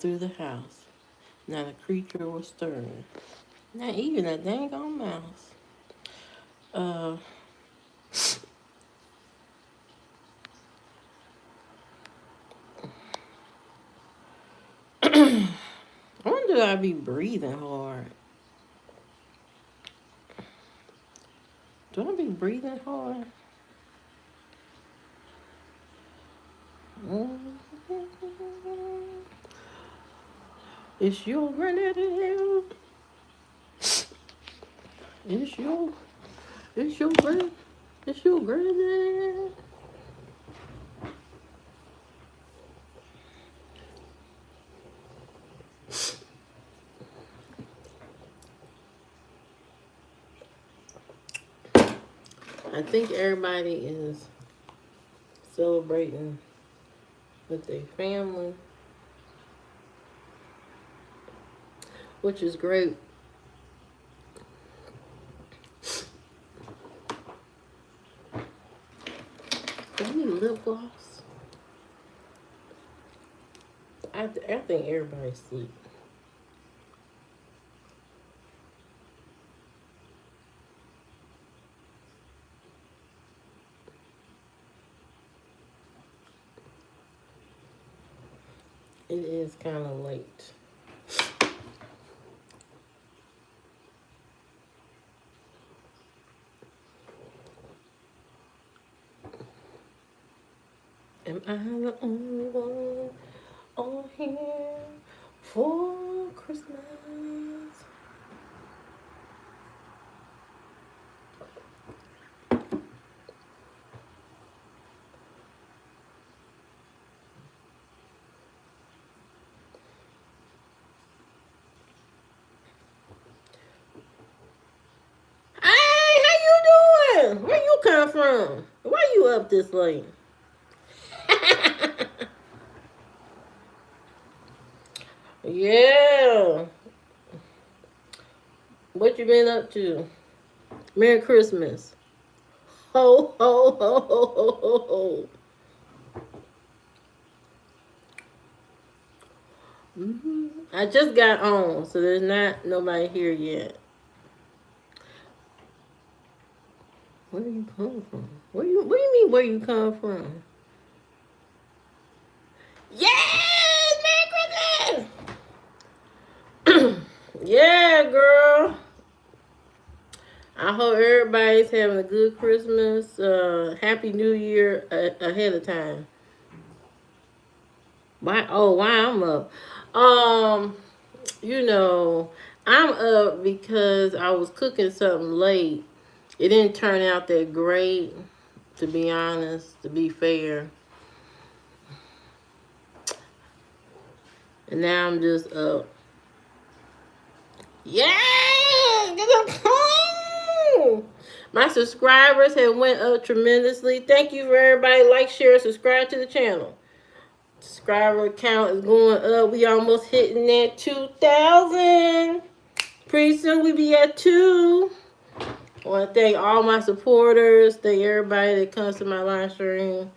through the house. Not a creature was stirring. Not even a dang on mouse. Uh, I wonder do I be breathing hard? Do I be breathing hard? Mm. It's your granddaddy. It's your, it's your grand, it's your granddaddy. I think everybody is celebrating with their family, which is great. Do I need lip gloss? I think everybody's asleep. It is kind of late. Am I the only one on here for Christmas? Hey, how you doing? Where you come from? Why you up this late? Yeah. What you been up to? Merry Christmas. Ho, ho, ho, ho, ho, ho, ho. I just got on, so there's not nobody here yet. Where you come from? What do you mean where you come from? Yes, Merry Christmas! Yeah, girl. I hope everybody's having a good Christmas. Happy New Year ahead of time. Why? Oh, why I'm up? Um, you know, I'm up because I was cooking something late. It didn't turn out that great, to be honest, to be fair. And now I'm just up. Yeah! Get up home! My subscribers have went up tremendously. Thank you for everybody. Like, share, subscribe to the channel. Subscriber count is going up. We almost hitting that 2,000. Pretty soon we be at 2. I want to thank all my supporters. Thank everybody that comes to my live stream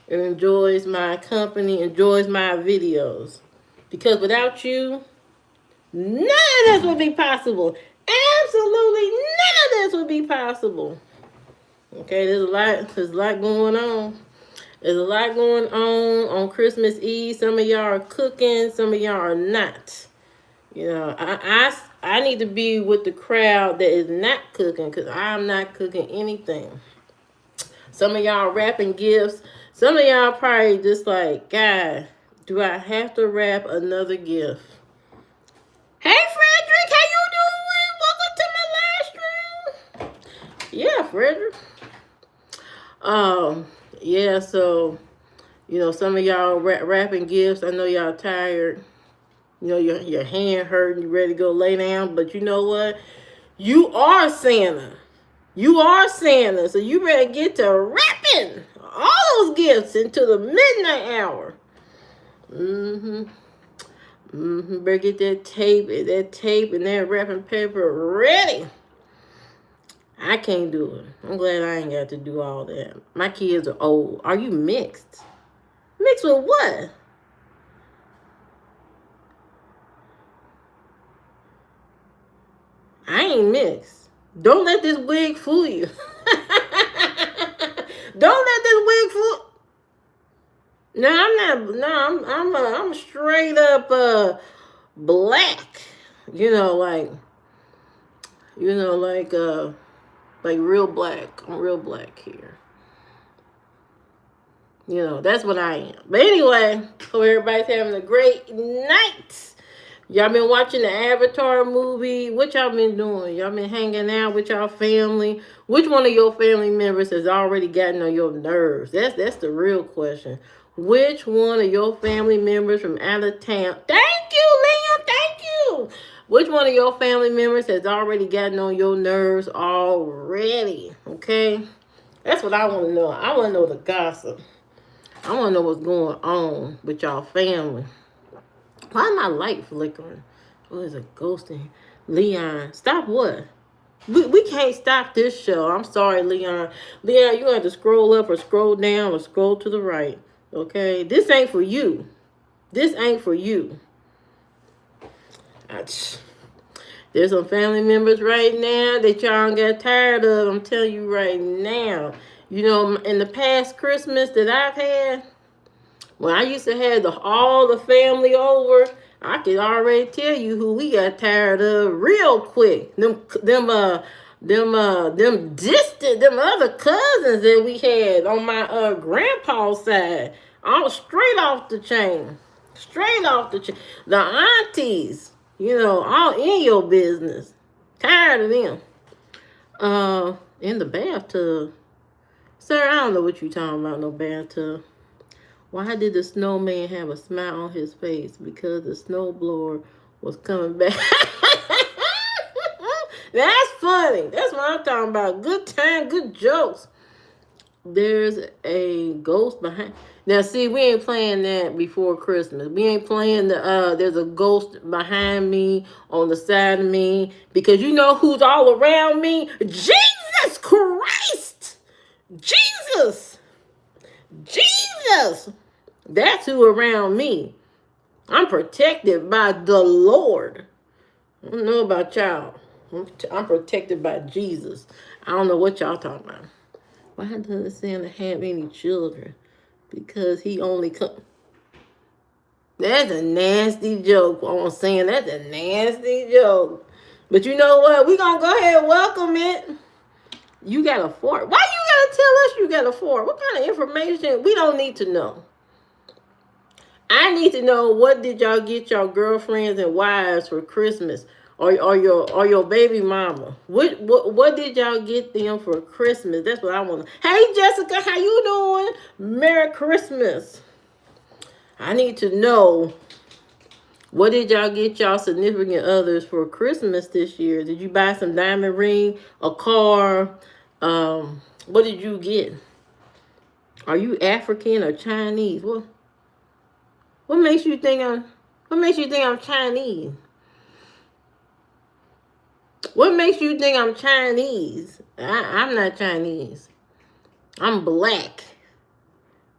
and enjoys my company, enjoys my videos. Because without you, none of this would be possible. Absolutely none of this would be possible. Okay, there's a lot going on. There's a lot going on Christmas Eve. Some of y'all are cooking, some of y'all are not. You know, I need to be with the crowd that is not cooking because I'm not cooking anything. Some of y'all wrapping gifts. Some of y'all probably just like, God, do I have to wrap another gift? Hey, Frederick, how you doing? Welcome to my live stream. Yeah, Frederick. Yeah, so, you know, some of y'all wrapping gifts. I know y'all tired. You know, your hand hurting, you ready to go lay down. But you know what? You are Santa. You are Santa. So you better get to wrapping all those gifts into the midnight hour. Better get that tape and that wrapping paper ready. I can't do it. I'm glad I ain't got to do all that. My kids are old. Are you mixed? Mixed with what? I ain't mixed. Don't let this wig fool you. Don't let this wig fool. No, I'm not. No, I'm straight up black. You know, like real black. I'm real black here. You know, that's what I am. But anyway, hope everybody's having a great night. Y'all been watching the Avatar movie. What y'all been doing? Y'all been hanging out with y'all family? Which one of your family members has already gotten on your nerves? That's the real question. Which one of your family members from out of town? Thank you, Liam. Thank you. Which one of your family members has already gotten on your nerves already? Okay? That's what I want to know. I want to know the gossip. I want to know what's going on with y'all family. Why am my light flickering? Oh, there's a ghost in here. Leon, stop what? We can't stop this show. I'm sorry, Leon. Leon, you have to scroll up or scroll down or scroll to the right. Okay? This ain't for you. This ain't for you. There's some family members right now that y'all get tired of. I'm telling you right now. You know, in the past Christmas that I've had, when I used to have all the family over, I could already tell you who we got tired of real quick. Them distant, them other cousins that we had on my grandpa's side, all straight off the chain, straight off the chain. The aunties, you know, all in your business. Tired of them. In the bathtub, sir. I don't know what you talking about. No bathtub. Why did the snowman have a smile on his face? Because the snowblower was coming back. That's funny. That's what I'm talking about. Good time, good jokes. There's a ghost behind. Now, see, we ain't playing that before Christmas. We ain't playing there's a ghost behind me, on the side of me. Because you know who's all around me? Jesus Christ! Jesus! Jesus! That's who around me. I'm protected by the Lord. I don't know about y'all. I'm protected by Jesus. I don't know what y'all talking about. Why doesn't Santa have any children? Because he only come. That's a nasty joke. I'm saying that's a nasty joke. But you know what? We gonna go ahead and welcome it. You got a fort. Why you gotta tell us you got a fort? What kind of information? We don't need to know. I need to know, what did y'all get your girlfriends and wives for Christmas, or your baby mama? What did y'all get them for Christmas? That's what I want to. Hey Jessica, how you doing? Merry Christmas. I need to know, what did y'all get y'all significant others for Christmas this year? Did you buy some diamond ring, a car? What did you get? Are you African or Chinese? What makes you think I'm Chinese? What makes you think I'm Chinese? I'm not Chinese. I'm black.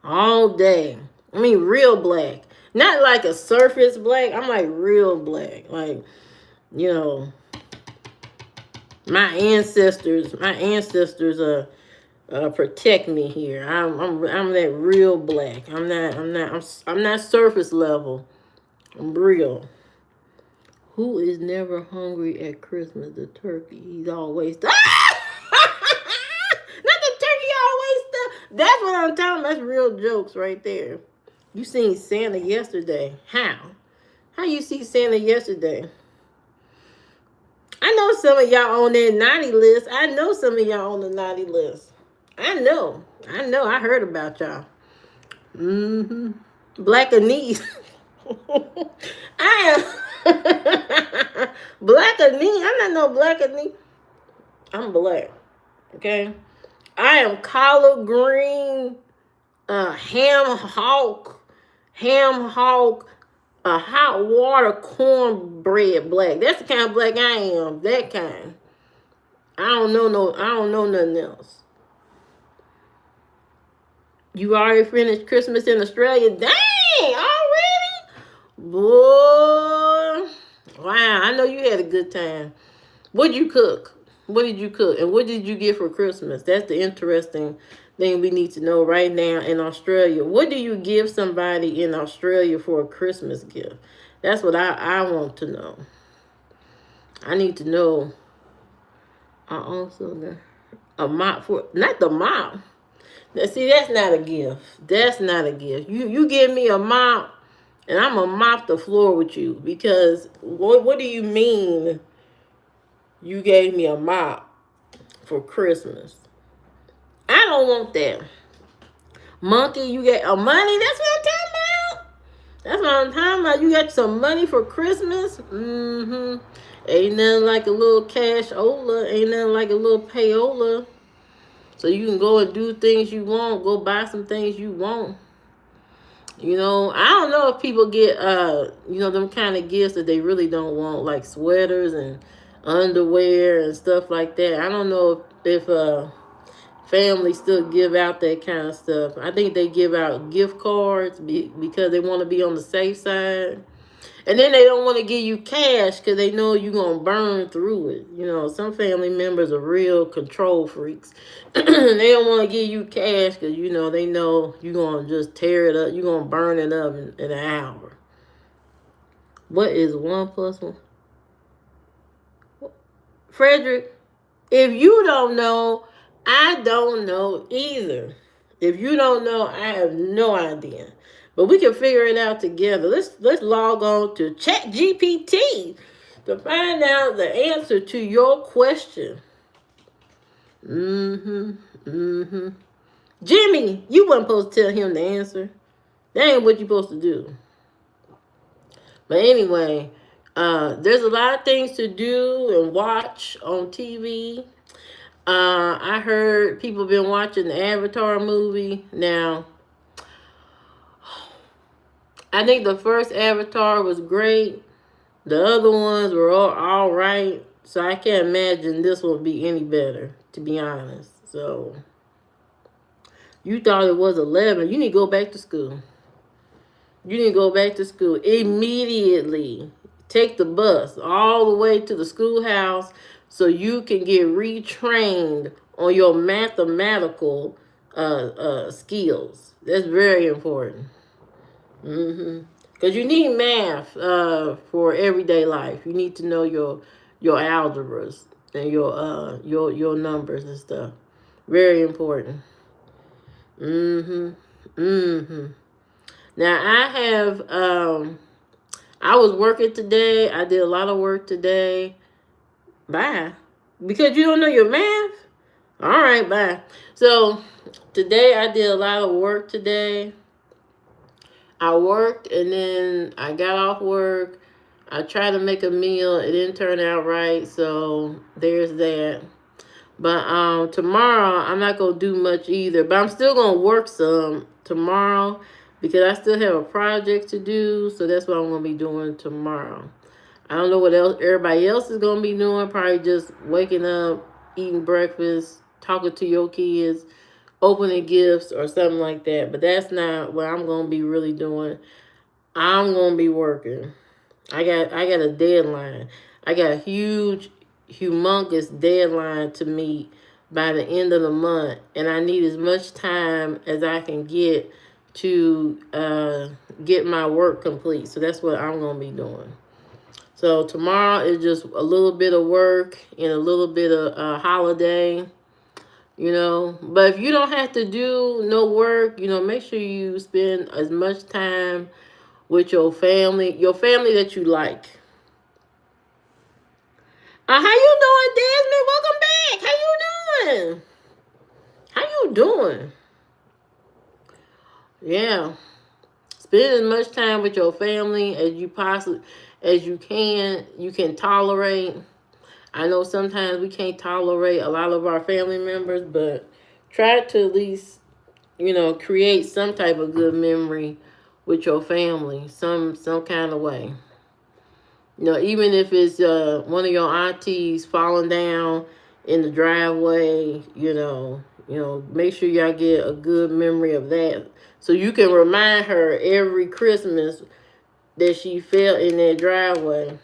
All day. I mean real black. Not like a surface black. I'm like real black. Like, you know, my ancestors protect me here. I'm that real black. I'm not surface level. I'm real. Who is never hungry at Christmas? The turkey. He's always not the turkey always stuff. That's what I'm talking about. That's real jokes right there. You seen Santa yesterday. How you see Santa yesterday? I know some of y'all on that naughty list. I know some of y'all on the naughty list. I know. I heard about y'all. Black Anise. I am Black Anise. I'm not no Black Anise. I'm black. Okay? I am collard green, ham hock, a hot water cornbread black. That's the kind of black I am. That kind. I don't know nothing else. You already finished Christmas in Australia? Dang, already? Boy. Wow, I know you had a good time. What'd you cook? What did you cook? And what did you get for Christmas? That's the interesting thing we need to know right now in Australia. What do you give somebody in Australia for a Christmas gift? That's what I want to know. I need to know. I also a mop for not the mop. Now, see, that's not a gift. That's not a gift. You give me a mop, and I'm gonna mop the floor with you because what do you mean? You gave me a mop for Christmas. I don't want that. Monkey, you get a money? That's what I'm talking about. That's what I'm talking about. You got some money for Christmas? Mm-hmm. Ain't nothing like a little cashola. Ain't nothing like a little payola. So you can go and do things you want. Go buy some things you want. You know, I don't know if people get, them kind of gifts that they really don't want, like sweaters and underwear and stuff like that. I don't know if families still give out that kind of stuff. I think they give out gift cards because they want to be on the safe side. And then they don't want to give you cash because they know you're going to burn through it. You know, some family members are real control freaks. They don't want to give you cash because, they know you're going to just tear it up. You're going to burn it up in an hour. What is 1 plus 1? Frederick, if you don't know, I don't know either. If you don't know, I have no idea. But we can figure it out together. Let's log on to ChatGPT to find out the answer to your question. Jimmy, you weren't supposed to tell him the answer. That ain't what you're supposed to do. But anyway, there's a lot of things to do and watch on TV. I heard people been watching the Avatar movie. Now, I think the first Avatar was great. The other ones were all right. So I can't imagine this will be any better, to be honest. So, you thought it was 11. You need to go back to school. You need to go back to school immediately. Take the bus all the way to the schoolhouse so you can get retrained on your mathematical skills. That's very important. Because you need math for everyday life. You need to know your algebras and your numbers and stuff. Very important. Now I have I was working today. I did a lot of work today. Bye. Because you don't know your math? All right, bye. So today I did a lot of work today. I worked and then I got off work. I tried to make a meal. It didn't turn out right. So there's that. But tomorrow I'm not going to do much either. But I'm still going to work some tomorrow because I still have a project to do. So that's what I'm going to be doing tomorrow. I don't know what else everybody else is going to be doing. Probably just waking up, eating breakfast, talking to your kids, opening gifts or something like that. But that's not what I'm going to be really doing. I'm going to be working. I got a deadline. I got a humongous deadline to meet by the end of the month. And I need as much time as I can get to get my work complete. So that's what I'm going to be doing. So tomorrow is just a little bit of work and a little bit of holiday. But if you don't have to do no work, make sure you spend as much time with your family that you like. How you doing, Desmond? Welcome back. How you doing? How you doing? Yeah. Spend as much time with your family as you can tolerate. I know sometimes we can't tolerate a lot of our family members, but try to at least, create some type of good memory with your family, some kind of way. Even if it's one of your aunties falling down in the driveway, make sure y'all get a good memory of that. So you can remind her every Christmas that she fell in that driveway.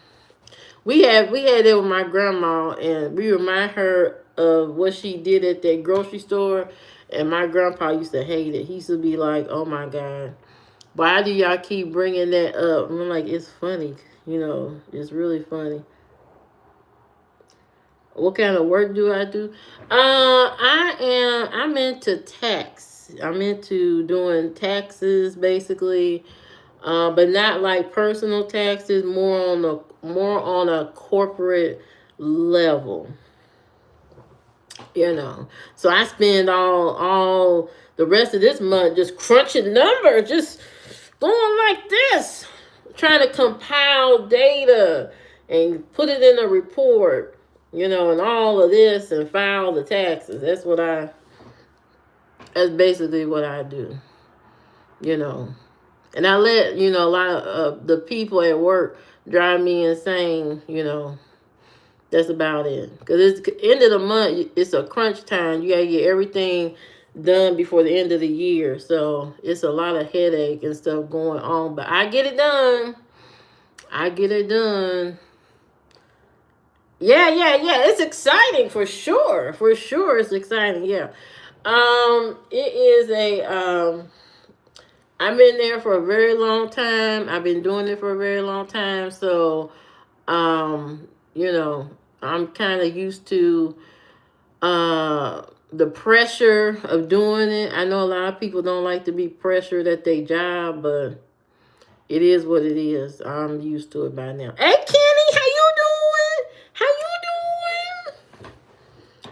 We had it with my grandma, and we remind her of what she did at that grocery store. And my grandpa used to hate it. He used to be like, "Oh my God, why do y'all keep bringing that up?" And I'm like, "It's funny, it's really funny." What kind of work do I do? I'm into tax. I'm into doing taxes basically, but not like personal taxes. More on a corporate level. You know, so I spend all the rest of this month just crunching numbers, just going like this, trying to compile data and put it in a report, and all of this and file the taxes. That's basically what I do, you know. And I let, a lot of the people at work drive me insane. That's about it. Because it's end of the month. It's a crunch time. You got to get everything done before the end of the year. So it's a lot of headache and stuff going on. But I get it done. I get it done. Yeah, yeah, yeah. It's exciting for sure. For sure it's exciting. Yeah. It is I've been there for a very long time. I've been doing it for a very long time. So, um, you know, I'm kind of used to the pressure of doing it. I know a lot of people don't like to be pressured at their job, but it is what it is. I'm used to it by now. Hey Kenny, how you doing? How you doing?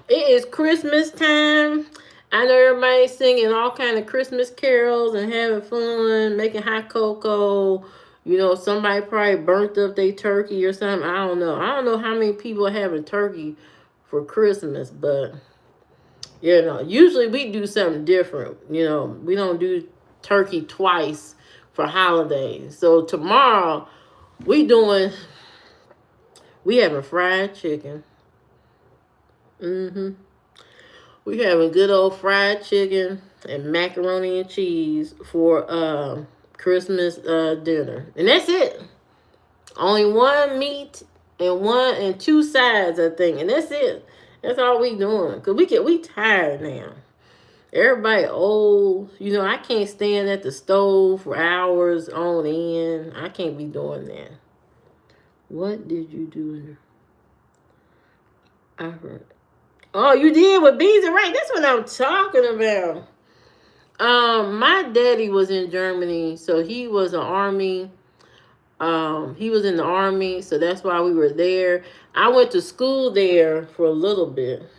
It is Christmas time. I know everybody's singing all kind of Christmas carols and having fun, making hot cocoa. Somebody probably burnt up their turkey or something. I don't know. I don't know how many people are having turkey for Christmas, but usually we do something different. We don't do turkey twice for holidays. So tomorrow we having fried chicken. We having good old fried chicken and macaroni and cheese for Christmas dinner. And that's it. Only one meat and two sides, I think. And that's it. That's all we doing. Cause we tired now. Everybody old. I can't stand at the stove for hours on end. I can't be doing that. What did you do? I heard. Oh, you did with beans and rice. That's what I'm talking about. My daddy was in Germany, so he was an army. He was in the army, so that's why we were there. I went to school there for a little bit,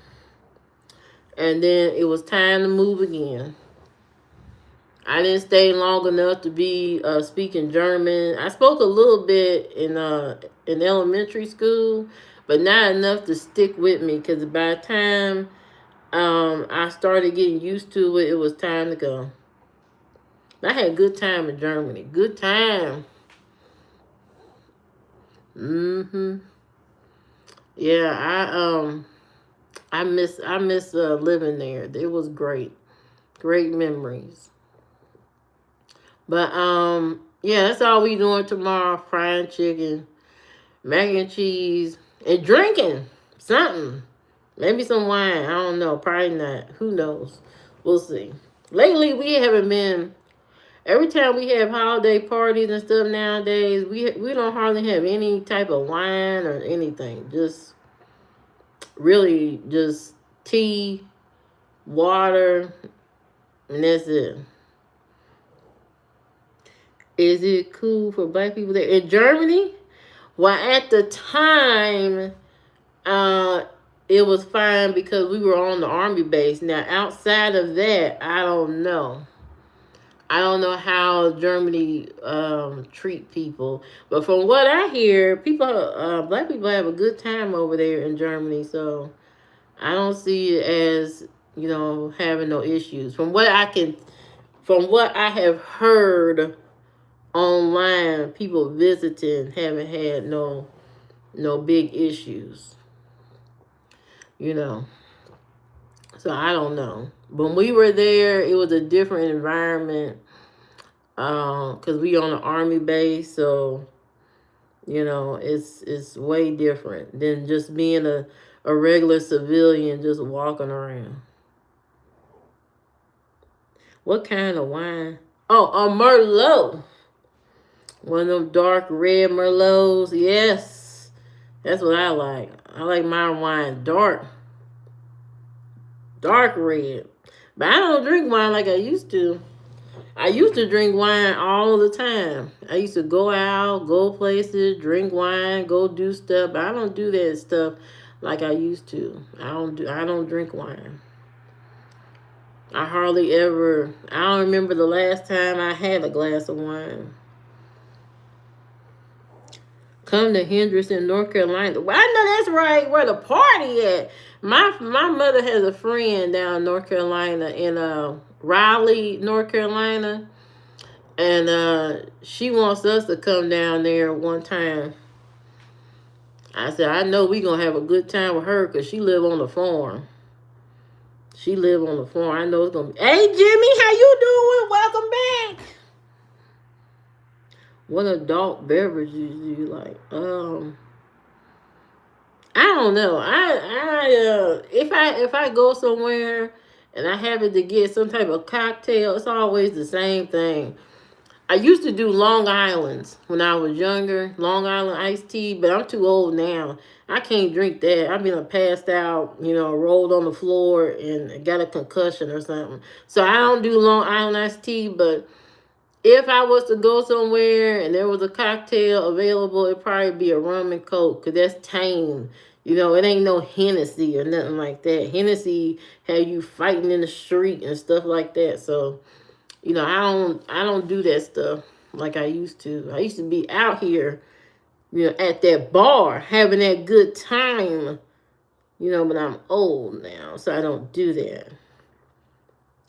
and then it was time to move again. I didn't stay long enough to be speaking German. I spoke a little bit in elementary school, but not enough to stick with me. Because by the time I started getting used to it, it was time to go. I had a good time in Germany. Good time. Yeah, I miss living there. It was great. Great memories. But yeah, that's all we doing tomorrow. Frying chicken, mac and cheese, and drinking something. Maybe some wine. I don't know. Probably not. Who knows? We'll see. Lately, we haven't been. Every time we have holiday parties and stuff nowadays, we don't hardly have any type of wine or anything. Just really just tea, water, and that's it. Is it cool for black people there in Germany? Well, at the time, uh, it was fine because we were on the army base. Now, outside of that, I don't know. I don't know how Germany treat people, but from what I hear, black people have a good time over there in Germany. So I don't see it as having no issues. From what I have heard online, people visiting haven't had no big issues. You know. So I don't know. When we were there, it was a different environment because we on an army base. So You know, it's way different than just being a regular civilian just walking around. What kind of wine? Oh, a Merlot. One of them dark red Merlots. Yes. That's what I like. I like my wine dark red. But I don't drink wine like I used to. I used to drink wine all the time. I used to go out, go places, drink wine, go do stuff. But I don't do that stuff like I used to. I don't drink wine. I hardly ever I don't remember the last time I had a glass of wine. Come to Henderson, North Carolina. Well, I know that's right where the party at. My mother has a friend down in North Carolina in Raleigh, North Carolina. And she wants us to come down there one time. I said, I know we gonna have a good time with her because she live on the farm. She live on the farm. I know it's gonna be. Hey Jimmy, how you doing? Welcome back. What adult beverages do you like? I don't know. If I go somewhere and I happen to get some type of cocktail, it's always the same thing. I used to do Long Island's when I was younger, Long Island iced tea, but I'm too old now. I can't drink that. I've been passed out, rolled on the floor and got a concussion or something. So I don't do Long Island iced tea, but if I was to go somewhere and there was a cocktail available, it'd probably be a rum and coke because that's tame. It ain't no Hennessy or nothing like that. Hennessy had you fighting in the street and stuff like that. So I don't do that stuff like I used to. I used to be out here, at that bar having that good time, but I'm old now, so I don't do that.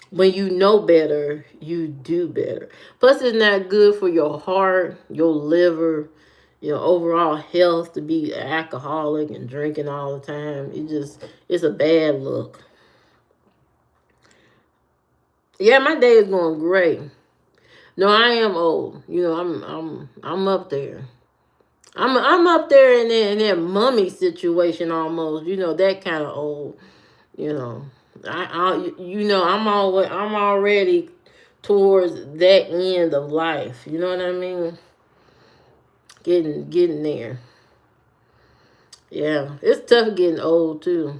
When you know better, you do better. Plus, it's not good for your heart, your liver, overall health to be an alcoholic and drinking all the time. It's a bad look. Yeah, my day is going great. No, I am old. I'm up there. I'm up there in that mummy situation almost. That kind of old. You know, I'm already towards that end of life. You know what I mean? Getting there. Yeah, it's tough getting old too.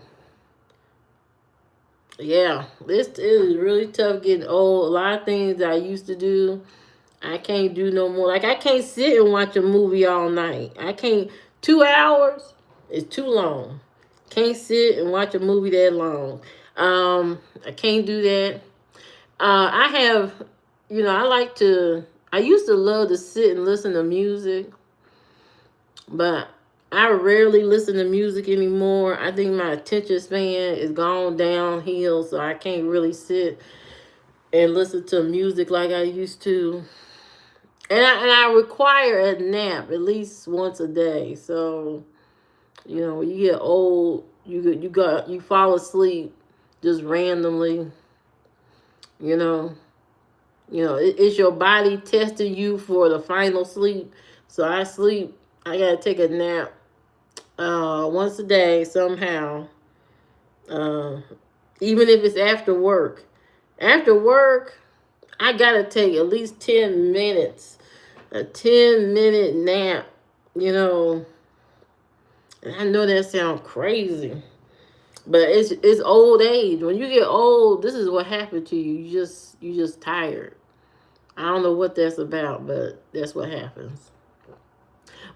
Yeah, it is really tough getting old. A lot of things that I used to do, I can't do no more. Like I can't sit and watch a movie all night. I can't. 2 hours is too long. Can't sit and watch a movie that long. I can't do that. I have, I like to. I used to love to sit and listen to music, but I rarely listen to music anymore. I think my attention span is gone downhill, so I can't really sit and listen to music like I used to. And I require a nap at least once a day. So when you get old, you fall asleep just randomly. You know, it's your body testing you for the final sleep. So I sleep. I gotta take a nap once a day somehow. Uh, Even if it's after work. After work, I gotta take at least 10 minutes, a 10-minute nap. You know, and I know that sounds crazy, but it's old age. When you get old, this is what happened to you. You just tired. I don't know what that's about, but that's what happens.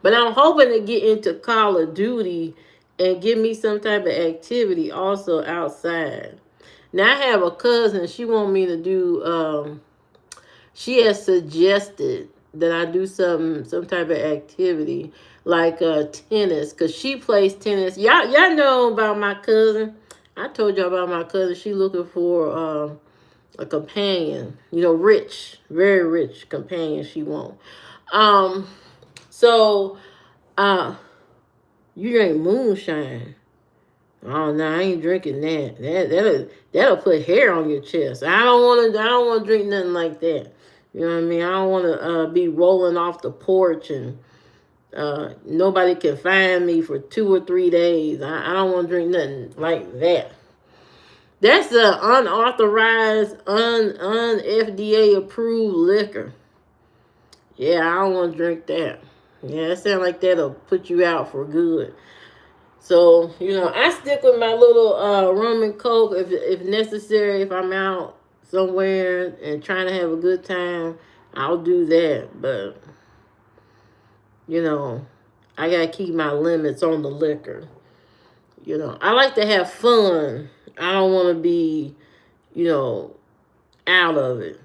But I'm hoping to get into Call of Duty and give me some type of activity also outside. Now I have a cousin. She want me to do. She has suggested that I do some type of activity like tennis, cause she plays tennis. Y'all know about my cousin. I told y'all about my cousin. She looking for a companion. Rich, very rich companion. She want. Um, so you drink moonshine. Oh no, I ain't drinking that. That'll put hair on your chest. I don't wanna drink nothing like that. You know what I mean? I don't wanna be rolling off the porch and Nobody can find me for 2 or 3 days. I don't want to drink nothing like that. That's the unauthorized, FDA approved liquor. Yeah, I don't want to drink that. Yeah, it sounds like that'll put you out for good. So, I stick with my little rum and coke if necessary. If I'm out somewhere and trying to have a good time, I'll do that. But, I got to keep my limits on the liquor. I like to have fun. I don't want to be, out of it.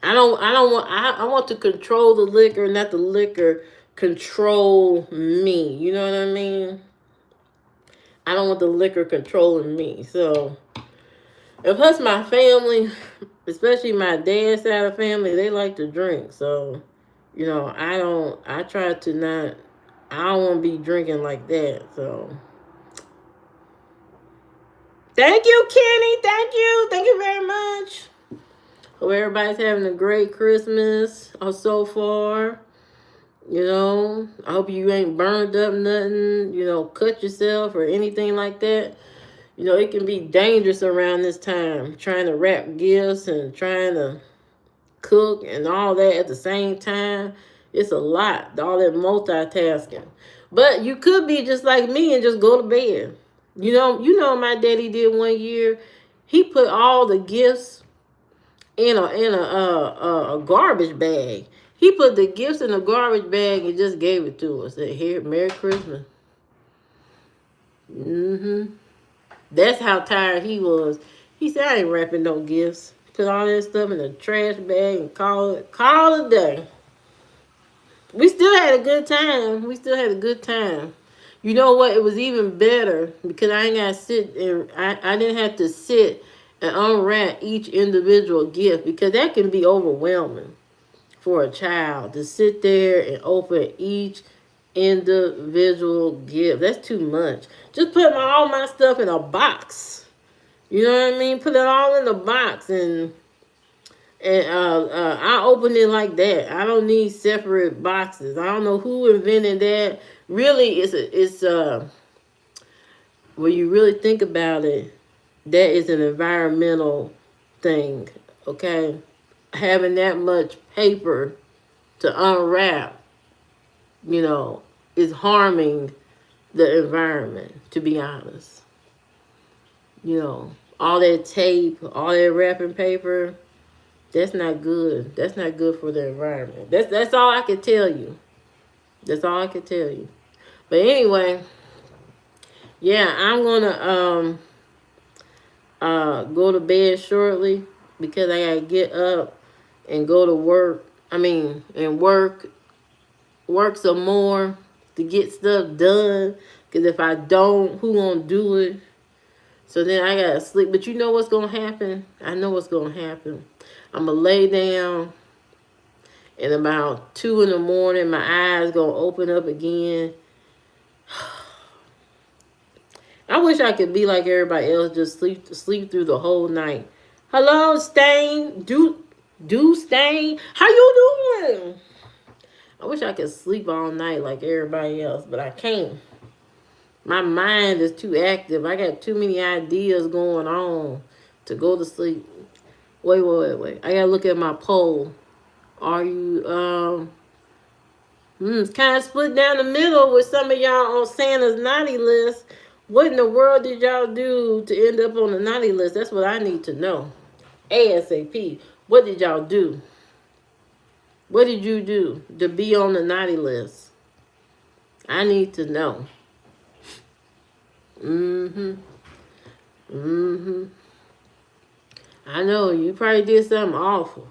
I want to control the liquor, not the liquor control me. You know what I mean? I don't want the liquor controlling me. So, and plus my family, especially my dad's side of family, they like to drink. So, I try to not, I don't want to be drinking like that. So, thank you, Kenny. Thank you. Thank you very much. Hope everybody's having a great Christmas so far. I hope you ain't burned up nothing, cut yourself or anything like that. It can be dangerous around this time, trying to wrap gifts and trying to cook and all that at the same time. It's a lot, all that multitasking. But you could be just like me and just go to bed. What my daddy did one year. He put all the gifts in a garbage bag. He put the gifts in a garbage bag and just gave it to us. Said, "Here, Merry Christmas." That's how tired he was. He said, "I ain't wrapping no gifts. Put all that stuff in a trash bag and call it a day." We still had a good time. You know what? It was even better because I ain't got to sit and I didn't have to sit and unwrap each individual gift because that can be overwhelming for a child to sit there and open each individual gift. That's too much. Just put all my stuff in a box. You know what I mean? Put it all in a box and I open it like that. I don't need separate boxes. I don't know who invented that. Really, it's when you really think about it, that is an environmental thing. Okay, having that much paper to unwrap, is harming the environment. To be honest, all that tape, all that wrapping paper. That's not good. That's not good for the environment. That's all I can tell you. That's all I can tell you. But anyway, yeah, I'm gonna go to bed shortly because I gotta get up and go to work. And work some more to get stuff done. Because if I don't, who gonna do it? So then I gotta sleep. But you know what's gonna happen? I know what's gonna happen. I'm going to lay down, and about 2 in the morning, my eyes going to open up again. I wish I could be like everybody else, just sleep through the whole night. Hello, Stain. Do Stain. How you doing? I wish I could sleep all night like everybody else, but I can't. My mind is too active. I got too many ideas going on to go to sleep. Wait. I gotta look at my poll. Are you, it's kind of split down the middle with some of y'all on Santa's naughty list. What in the world did y'all do to end up on the naughty list? That's what I need to know. ASAP. What did y'all do? What did you do to be on the naughty list? I need to know. I know, you probably did something awful.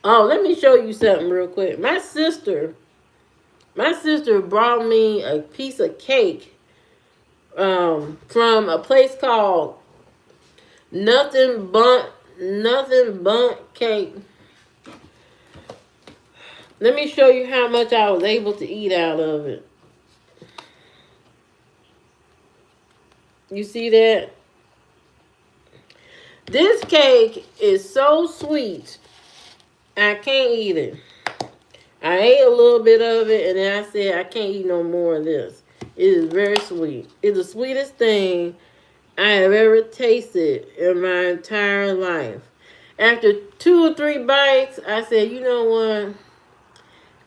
Oh, let me show you something real quick. My sister brought me a piece of cake from a place called Nothing Bundt Cake. Let me show you how much I was able to eat out of it. You see that? This cake is so sweet, I can't eat it. I ate a little bit of it, and then I said I can't eat no more of this. It is very sweet. It's the sweetest thing I have ever tasted in my entire life. After 2 or 3 bites, I said, you know what?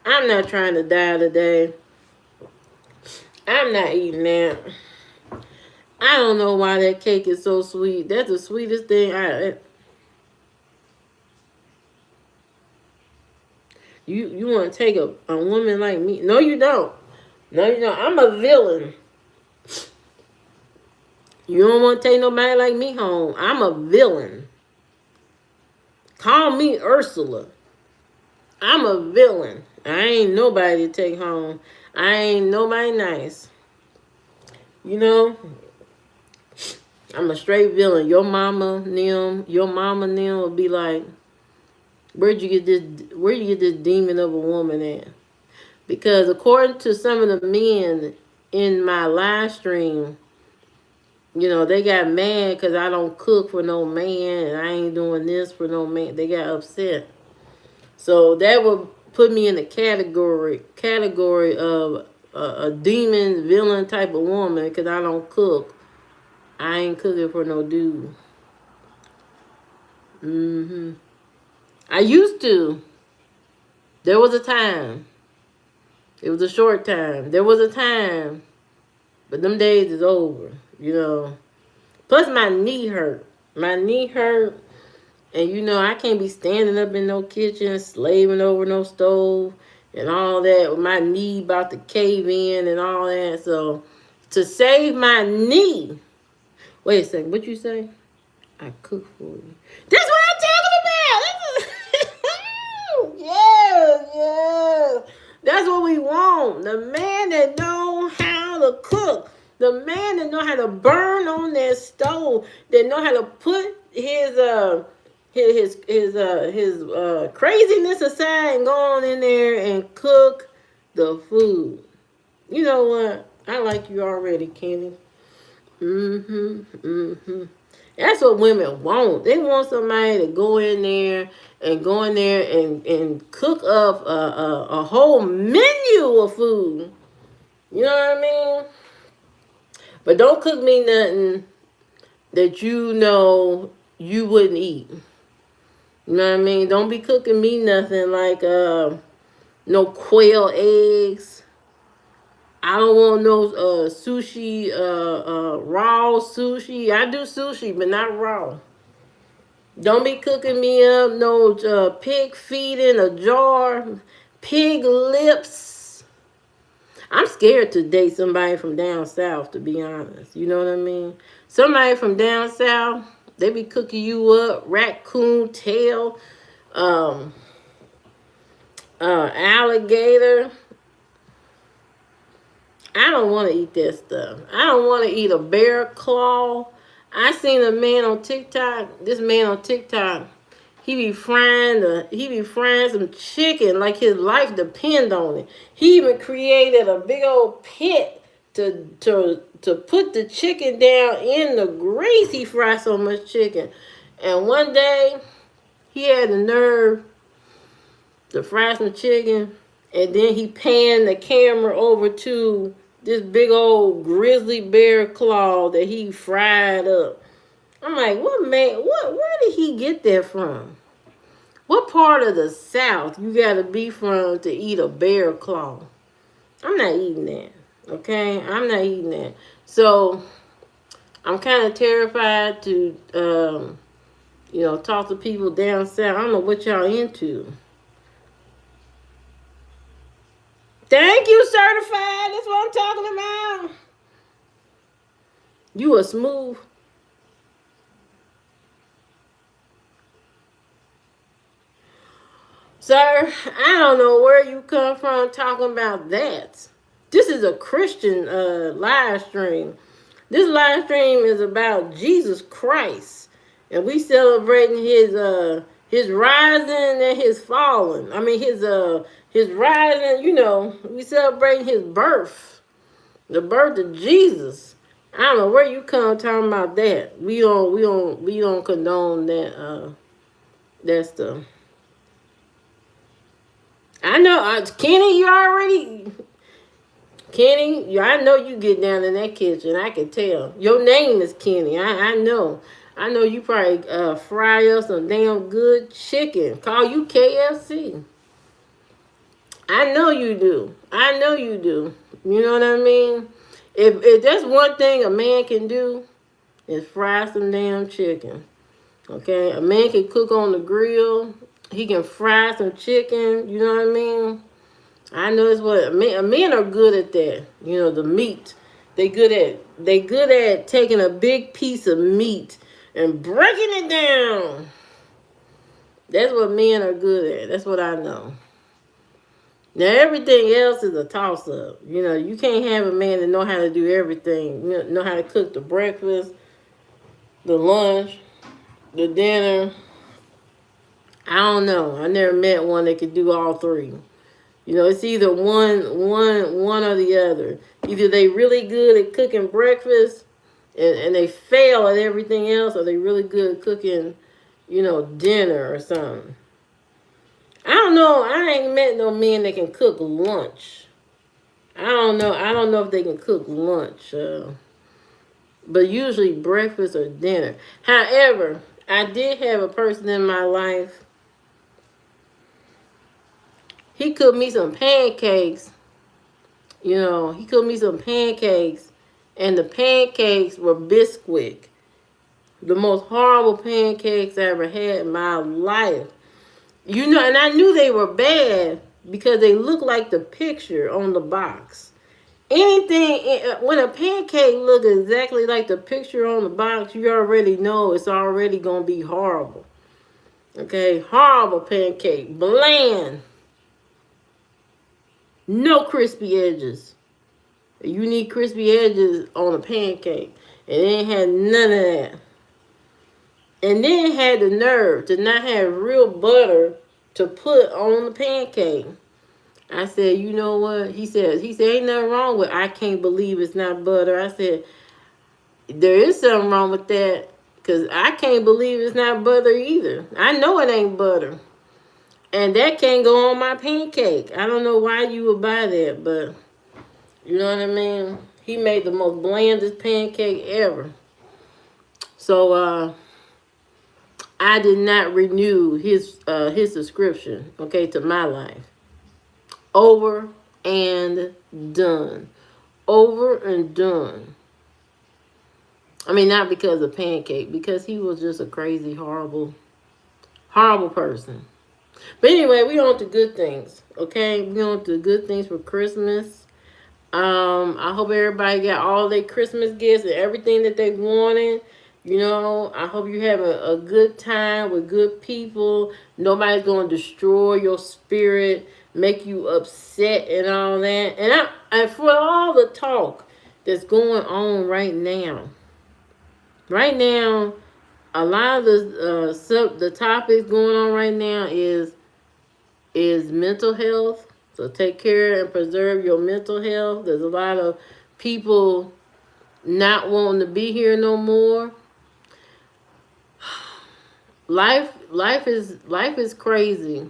I'm not trying to die today. I'm not eating that. I don't know why that cake is so sweet. That's the sweetest thing you want to take a woman like me? No, you don't. No, you don't. I'm a villain. You don't want to take nobody like me home. I'm a villain. Call me Ursula. I'm a villain. I ain't nobody to take home. I ain't nobody nice. You know, I'm a straight villain. Your mama, Nim will be like, where you get this demon of a woman at? Because according to some of the men in my live stream, they got mad because I don't cook for no man and I ain't doing this for no man. They got upset. So that would put me in the category of a demon villain type of woman because I don't cook. I ain't cooking for no dude. I used to. There was a time. It was a short time. There was a time. But them days is over. Plus my knee hurt. My knee hurt. And I can't be standing up in no kitchen, slaving over no stove and all that with my knee about to cave in and all that. So to save my knee. Wait a second, what you say? I cook for you. That's what I'm talking about. Yes. That's what we want. The man that know how to cook. The man that know how to burn on that stove. That know how to put his craziness aside and go on in there and cook the food. You know what? I like you already, Kenny. That's what women want. They want somebody to go in there and cook up a whole menu of food. You know what I mean? But don't cook me nothing that you wouldn't eat. You know what I mean? Don't be cooking me nothing like no quail eggs. I don't want no sushi, raw sushi. I do sushi, but not raw. Don't be cooking me up no pig feet in a jar, pig lips. I'm scared to date somebody from down south, to be honest. You know what I mean? Somebody from down south, they be cooking you up, raccoon tail, alligator. I don't want to eat that stuff. I don't want to eat a bear claw. I seen a man on TikTok. This man on TikTok, he be frying some chicken like his life depend on it. He even created a big old pit to put the chicken down in the grease. He fried so much chicken, and one day he had the nerve to fry some chicken, and then he panned the camera over to this big old grizzly bear claw that he fried up. I'm like, where did he get that from? What part of the South you gotta be from to eat a bear claw? I'm not eating that. Okay? I'm not eating that. So I'm kind of terrified to talk to people down south. I don't know what y'all into. Thank you, certified. That's what I'm talking about. You a smooth. Sir, I don't know where you come from talking about that. This is a Christian live stream. This live stream is about Jesus Christ. And we celebrating his rising and his falling. I mean his rising, we celebrating his birth. The birth of Jesus. I don't know where you come talking about that. We don't condone that stuff. I know, Kenny, you already, Kenny, I know you get down in that kitchen. I can tell. Your name is Kenny. I know. I know you probably fry us some damn good chicken. Call you KFC. I know you do. I know you do. You know what I mean? If that's one thing a man can do, is fry some damn chicken. Okay? A man can cook on the grill. He can fry some chicken. You know what I mean? I know it's what men are good at that. You know, the meat. They good at taking a big piece of meat and breaking it down. That's what men are good at. That's what I know. Now everything else is a toss up. You know, you can't have a man that know how to do everything. You know how to cook the breakfast, the lunch, the dinner. I don't know. I never met one that could do all three. You know, it's either one or the other. Either they really good at cooking breakfast and they fail at everything else, or they really good at cooking, dinner or something. I don't know. I ain't met no men that can cook lunch. I don't know. I don't know if they can cook lunch. But usually breakfast or dinner. However, I did have a person in my life. He cooked me some pancakes. He cooked me some pancakes, and the pancakes were Bisquick. The most horrible pancakes I ever had in my life. And I knew they were bad because they looked like the picture on the box. When a pancake looks exactly like the picture on the box, you already know it's already going to be horrible. Okay, horrible pancake, bland, no crispy edges. You need crispy edges on a pancake, and it ain't had none of that. And then it had the nerve to not have real butter to put on the pancake. I said, you know what? He said, ain't nothing wrong with I can't believe it's not butter. I said, there is something wrong with that because I can't believe it's not butter either. I know it ain't butter. And that can't go on my pancake. I don't know why you would buy that, but you know what I mean? He made the most blandest pancake ever. So I did not renew his subscription, okay, to my life. Over and done. Over and done. I mean, not because of pancake, because he was just a crazy, horrible, horrible person. But anyway, we on to good things, okay? We on to good things for Christmas. I hope everybody got all their Christmas gifts and everything that they wanted. I hope you have a good time with good people. Nobody's going to destroy your spirit, make you upset and all that. And for all the talk that's going on right now, a lot of the topics going on right now is mental health. So take care and preserve your mental health. There's a lot of people not wanting to be here no more. Life is crazy,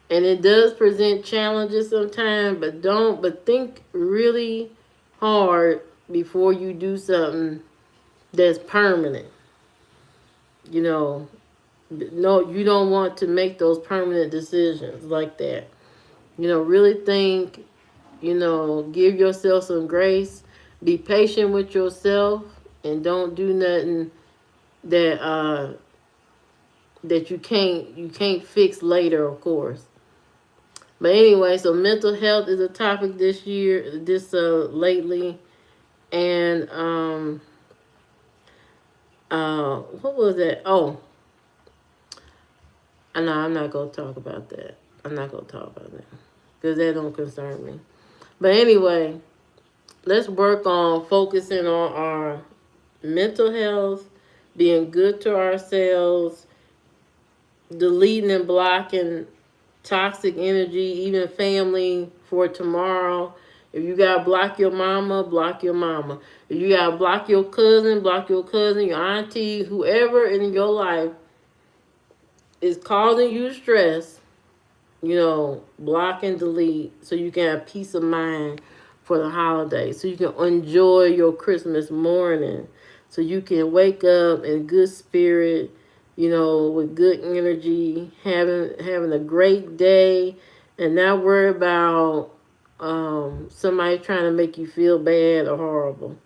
and it does present challenges sometimes. But think really hard before you do something that's permanent. No, you don't want to make those permanent decisions like that. Really think. Give yourself some grace. Be patient with yourself, and don't do nothing that you can't fix later, of course. But anyway, so mental health is a topic this lately, and what was that? Oh, no, I'm not gonna talk about that. I'm not gonna talk about that because that don't concern me. But anyway, let's work on focusing on our mental health, being good to ourselves, deleting and blocking toxic energy, even family for tomorrow. If you gotta block your mama, block your mama. If you gotta block your cousin, your auntie, whoever in your life is causing you stress, block and delete so you can have peace of mind for the holidays, so you can enjoy your Christmas morning, so you can wake up in good spirit, with good energy, having a great day, and not worry about somebody trying to make you feel bad or horrible.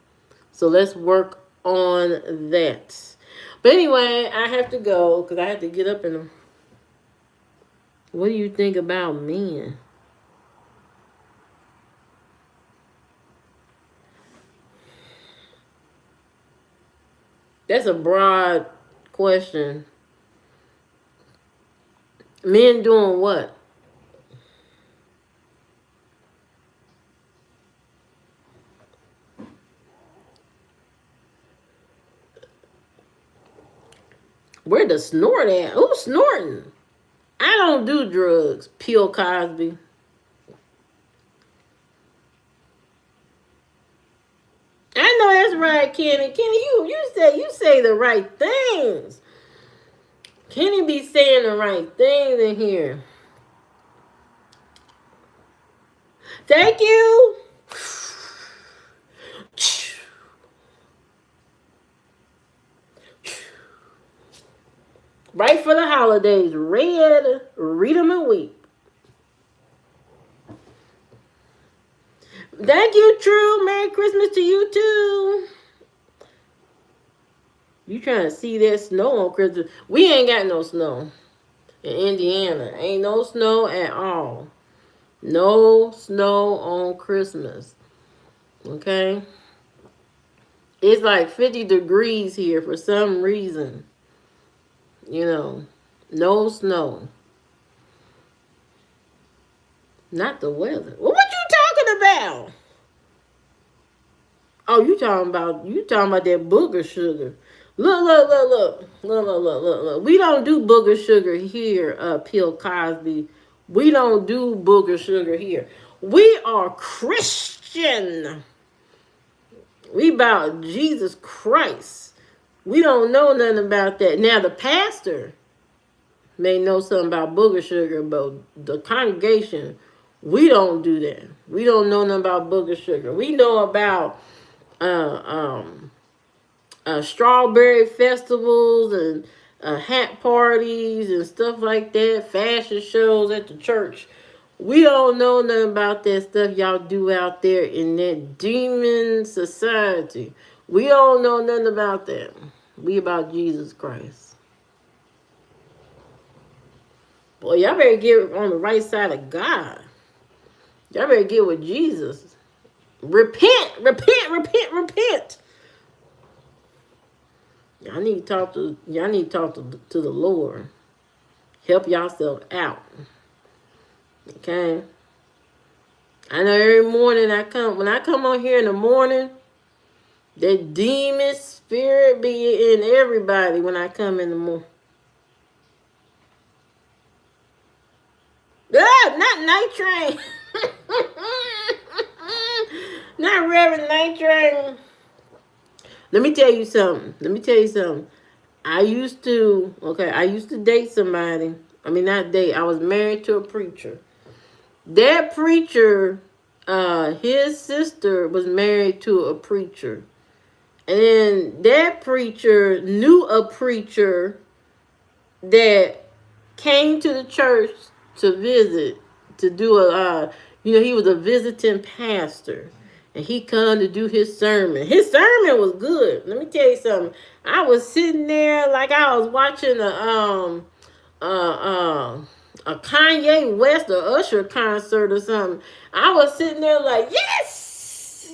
So let's work on that. But anyway, I have to go because I have to get up in the. What do you think about men? That's a broad question. Men doing what? Where the snort at? Who's snorting? I don't do drugs. Bill Cosby. I know that's right, Kenny. Kenny, you say the right things. Kenny be saying the right things in here. Thank you. Right for the holidays. Read them and weep. Thank you, True. Merry Christmas to you, too. You trying to see that snow on Christmas? We ain't got no snow in Indiana. Ain't no snow at all. No snow on Christmas. Okay? It's like 50 degrees here for some reason. No snow. Not the weather. Well, what you talking about? Oh, you talking about that booger sugar. Look. We don't do booger sugar here, Bill Cosby. We don't do booger sugar here. We are Christian. We about Jesus Christ. We don't know nothing about that. Now, the pastor may know something about booger sugar, but the congregation, we don't do that. We don't know nothing about booger sugar. We know about strawberry festivals and hat parties and stuff like that, fashion shows at the church. We don't know nothing about that stuff y'all do out there in that demon society. We don't know nothing about that. We about Jesus Christ. Boy, y'all better get on the right side of God. Y'all better get with Jesus. Repent. Y'all need to talk to the Lord. Help yourself out. Okay? I know every morning when I come on here in the morning, that demon spirit be in everybody when I come in the morning. Not Night Train. Not Reverend Night Train. Let me tell you something. I used to date somebody. I mean, not date. I was married to a preacher. That preacher, his sister was married to a preacher. And then that preacher knew a preacher that came to the church to visit, to do he was a visiting pastor. And he come to do his sermon. His sermon was good. Let me tell you something. I was sitting there like I was watching a Kanye West or Usher concert or something. I was sitting there like, yes!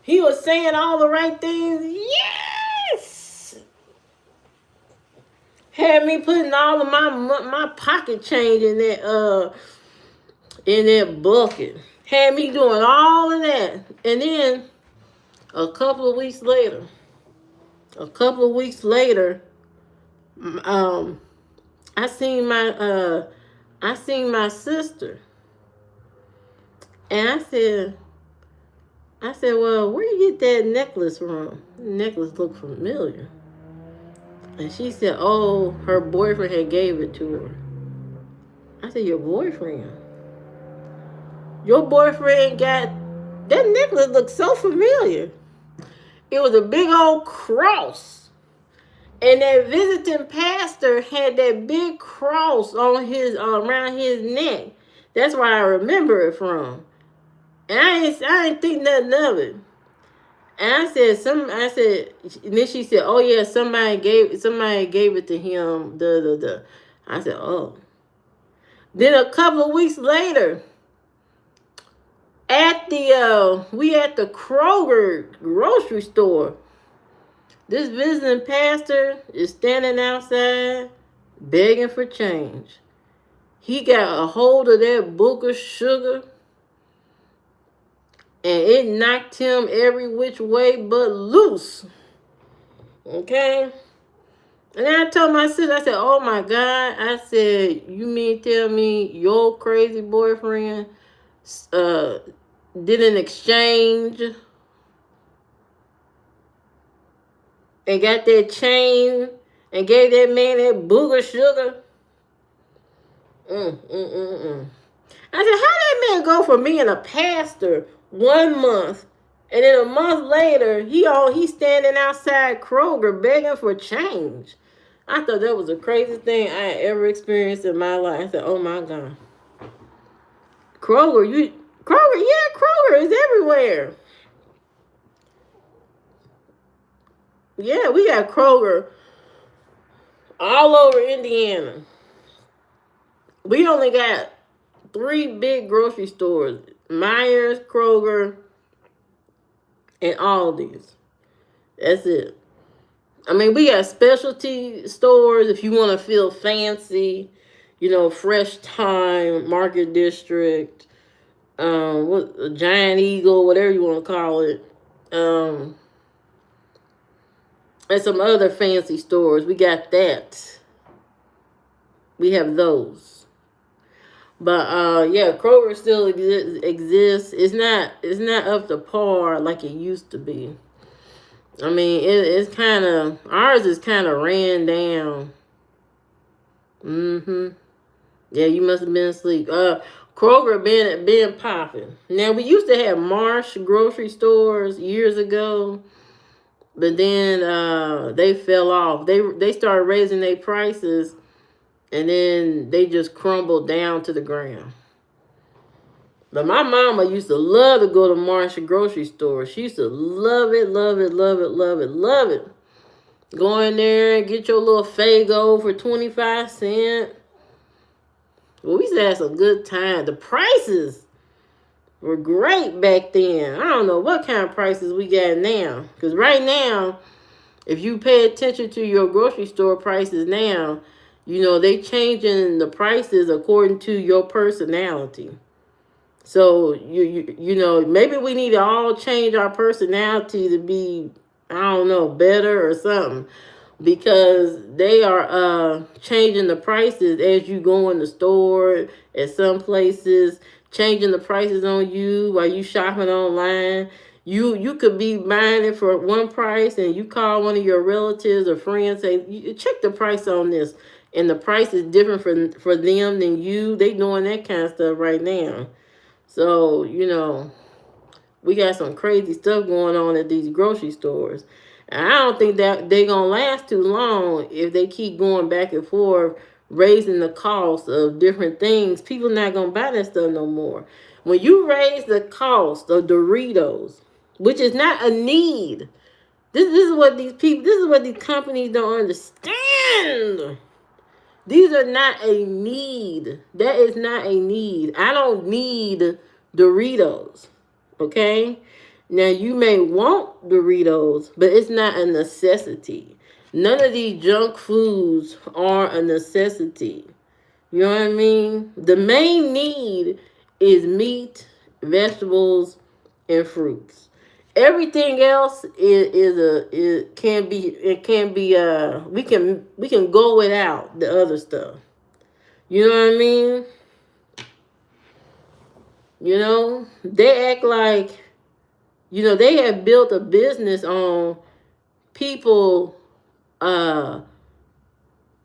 He was saying all the right things. Yes! Had me putting all of my pocket change in that bucket. Had me doing all of that. And then a couple of weeks later, I seen my sister. And I said, well, where you get that necklace from? The necklace looked familiar. And she said, oh, her boyfriend had gave it to her. said, your boyfriend? Your boyfriend got that necklace looked so familiar. It was a big old cross. And that visiting pastor had that big cross on his around his neck. That's where I remember it from. And I didn't think nothing of it. And I said, and then she said, oh yeah, somebody gave it to him. I said, oh. Then a couple of weeks later, at the Kroger grocery store, this visiting pastor is standing outside begging for change. He got a hold of that book of sugar, and it knocked him every which way but loose. Okay? And then I told my sister, I said, oh my God. I said, you mean tell me your crazy boyfriend did an exchange and got that chain and gave that man that book of sugar? I said, how that man go from being a pastor 1 month, and then a month later, he standing outside Kroger begging for change? I thought that was the craziest thing I had ever experienced in my life. I said, oh my God. Kroger is everywhere. Yeah, we got Kroger all over Indiana. We only got 3 big grocery stores: Myers, Kroger, and Aldi's. That's it. I mean, we got specialty stores if you want to feel fancy, Fresh Time, Market District, Giant Eagle, whatever you want to call it, and some other fancy stores. We got that. We have those. But yeah, Kroger still exists. It's not up to par like it used to be. I mean, it's kind of, ours is kind of ran down. Yeah, you must have been asleep. Kroger been popping. Now, we used to have Marsh grocery stores years ago, but then they fell off. They started raising their prices, and then they just crumbled down to the ground. But my mama used to love to go to Marsh grocery store. She used to love it, love it, love it, love it, love it. Go in there and get your little Faygo for 25 cents. Well, we used to have some good time. The prices were great back then. I don't know what kind of prices we got now. Because right now, if you pay attention to your grocery store prices now, they changing the prices according to your personality. So, maybe we need to all change our personality to be, I don't know, better or something. Because they are changing the prices as you go in the store, at some places, changing the prices on you while you shopping online. You could be buying it for one price, and you call one of your relatives or friends, say, check the price on this. And the price is different for them than you. They doing that kind of stuff right now. So, we got some crazy stuff going on at these grocery stores. And I don't think that they're going to last too long if they keep going back and forth, raising the cost of different things. People not going to buy that stuff no more. When you raise the cost of Doritos, which is not a need, this is what these companies don't understand. These are not a need. That is not a need. I don't need Doritos. Okay? Now, you may want Doritos, but it's not a necessity. None of these junk foods are a necessity. You know what I mean? The main need is meat, vegetables, and fruits. Everything else can be we can go without the other stuff. You know what I mean? They act like, they have built a business on people in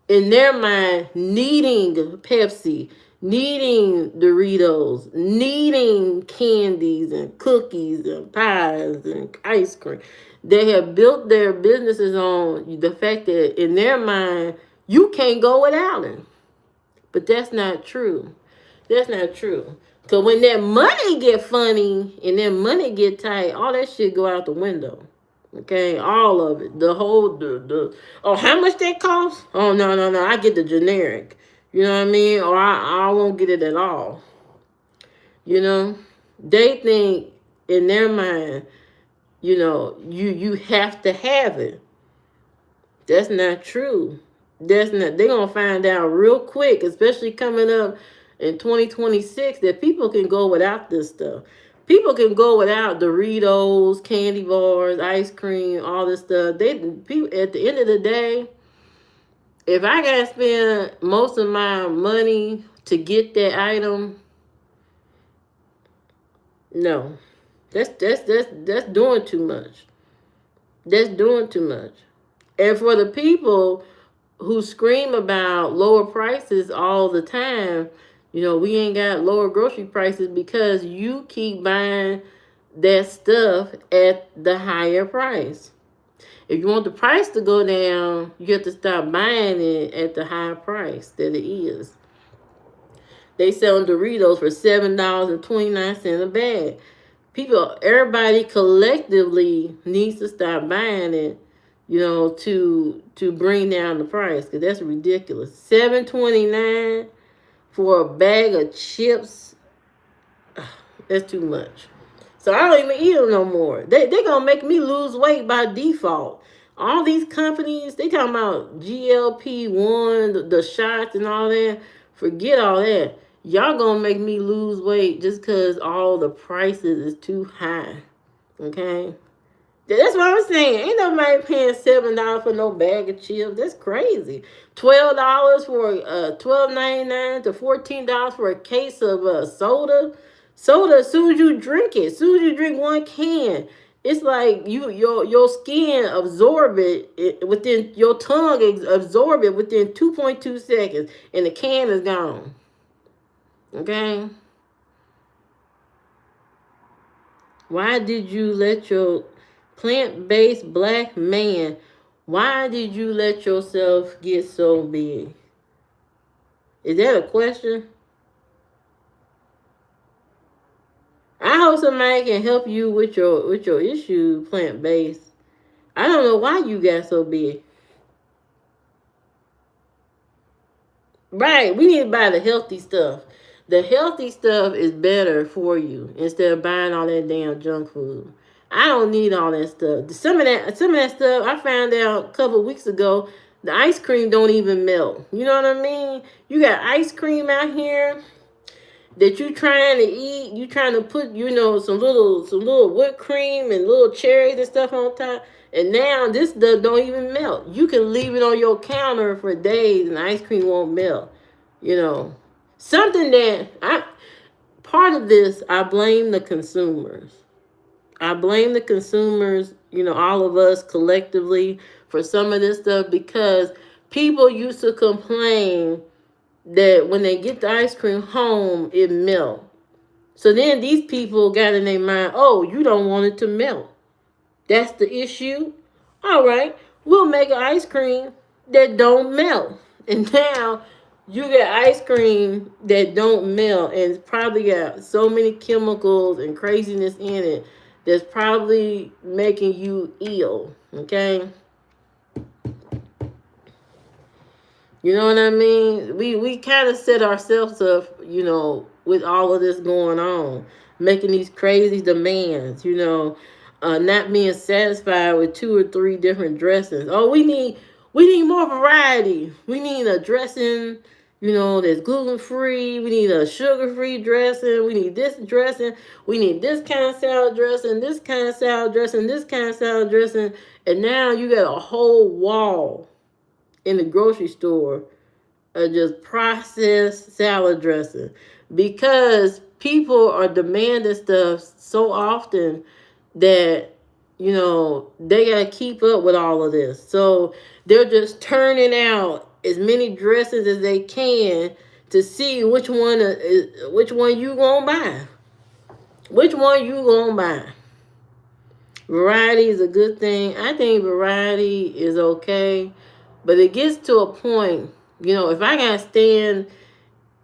their mind needing Pepsi, needing Doritos, needing candies and cookies and pies and ice cream. They have built their businesses on the fact that in their mind, you can't go without it. But that's not true. That's not true. Cause when that money get funny and that money get tight, all that shit go out the window. Okay, all of it. The whole the oh, how much that cost? Oh, no. I get the generic. You know what I mean? Or I won't get it at all. You know? They think in their mind, you have to have it. That's not true. That's not. They're gonna find out real quick, especially coming up in 2026, that people can go without this stuff. People can go without Doritos, candy bars, ice cream, all this stuff. They people at the end of the day, if I gotta spend most of my money to get that item, no, that's doing too much. That's doing too much. And for the people who scream about lower prices all the time, we ain't got lower grocery prices because you keep buying that stuff at the higher price. If you want the price to go down, you have to stop buying it at the high price that it is. They selling Doritos for $7.29 a bag. Everybody collectively needs to stop buying it, to bring down the price, because that's ridiculous. $7.29 for a bag of chips. That's too much. So I don't even eat them no more. They gonna make me lose weight by default. All these companies, they talking about GLP-1, the shots and all that. Forget all that. Y'all gonna make me lose weight just because all the prices is too high. Okay? That's what I'm saying. Ain't nobody paying $7 for no bag of chips. That's crazy. $12 for $12.99 to $14 for a case of soda. Soda, as soon as you drink it, as soon as you drink one can, it's like your skin absorb it within your tongue absorb it within 2.2 seconds, and the can is gone. Okay? Why did you let your plant-based black man, why did you let yourself get so big? Is that a question? I hope somebody can help you with your issue, plant-based. I don't know why you got so big. Right, we need to buy the healthy stuff. The healthy stuff is better for you instead of buying all that damn junk food. I don't need all that stuff. Some of that stuff I found out a couple of weeks ago. The ice cream don't even melt. You know what I mean? You got ice cream out here that you trying to eat. You trying to put some little whipped cream and little cherries and stuff on top. And now this stuff don't even melt. You can leave it on your counter for days and the ice cream won't melt. Something that part of this, I blame the consumers. I blame the consumers, all of us collectively, for some of this stuff, because people used to complain that when they get the ice cream home, it melt. So then these people got in their mind, oh, you don't want it to melt. That's the issue. All right, we'll make an ice cream that don't melt. And now you get ice cream that don't melt, and it's probably got so many chemicals and craziness in it that's probably making you ill. Okay? You know what I mean? We kind of set ourselves up, with all of this going on, making these crazy demands, not being satisfied with 2 or 3 different dressings. Oh, we need more variety. We need a dressing, that's gluten-free. We need a sugar-free dressing. We need this dressing. We need this kind of salad dressing, this kind of salad dressing, this kind of salad dressing. And now you got a whole wall in the grocery store of just processed salad dressing, because people are demanding stuff so often that they gotta keep up with all of this. So they're just turning out as many dressings as they can to see which one you gonna buy. Which one you gonna buy? Variety is a good thing. I think variety is okay, but it gets to a point. If I gotta stand,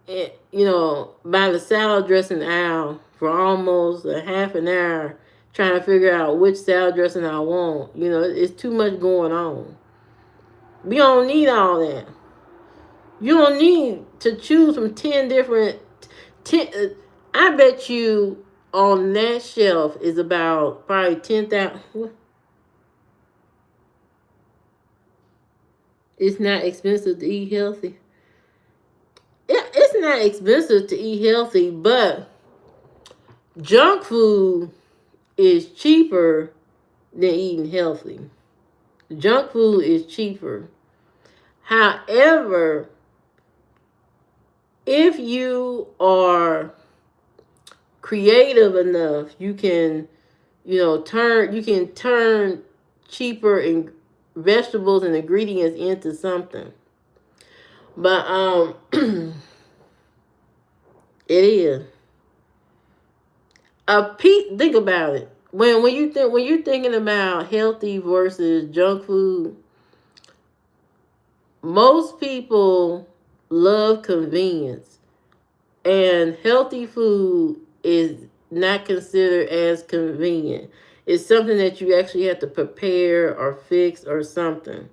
by the salad dressing aisle for almost a half an hour trying to figure out which salad dressing I want, it's too much going on. We don't need all that. You don't need to choose from 10 different. 10, I bet you on that shelf is about probably 10,000. It's not expensive to eat healthy. It's not expensive to eat healthy, but junk food is cheaper than eating healthy. Junk food is cheaper. However, if you are creative enough, you can turn cheaper vegetables and ingredients into something. But it is. Think about it. When you're thinking about healthy versus junk food, most people love convenience, and healthy food is not considered as convenient. It's something that you actually have to prepare or fix or something.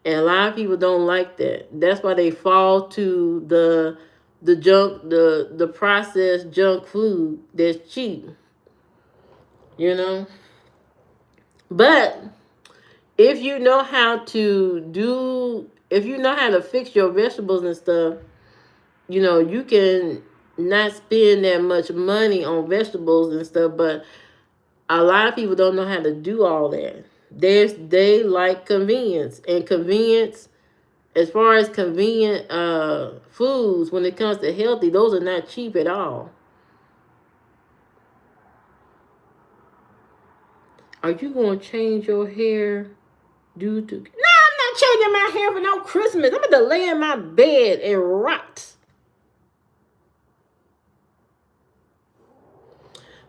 And a lot of people don't like that. That's why they fall to the processed junk food that's cheap. But if you know how to fix your vegetables and stuff, you can not spend that much money on vegetables and stuff. But a lot of people don't know how to do all that. They like convenience, and convenience, as far as convenient foods, when it comes to healthy, those are not cheap at all. Are you going to change your hair due to... No, I'm not changing my hair for no Christmas. I'm going to lay in my bed and rot.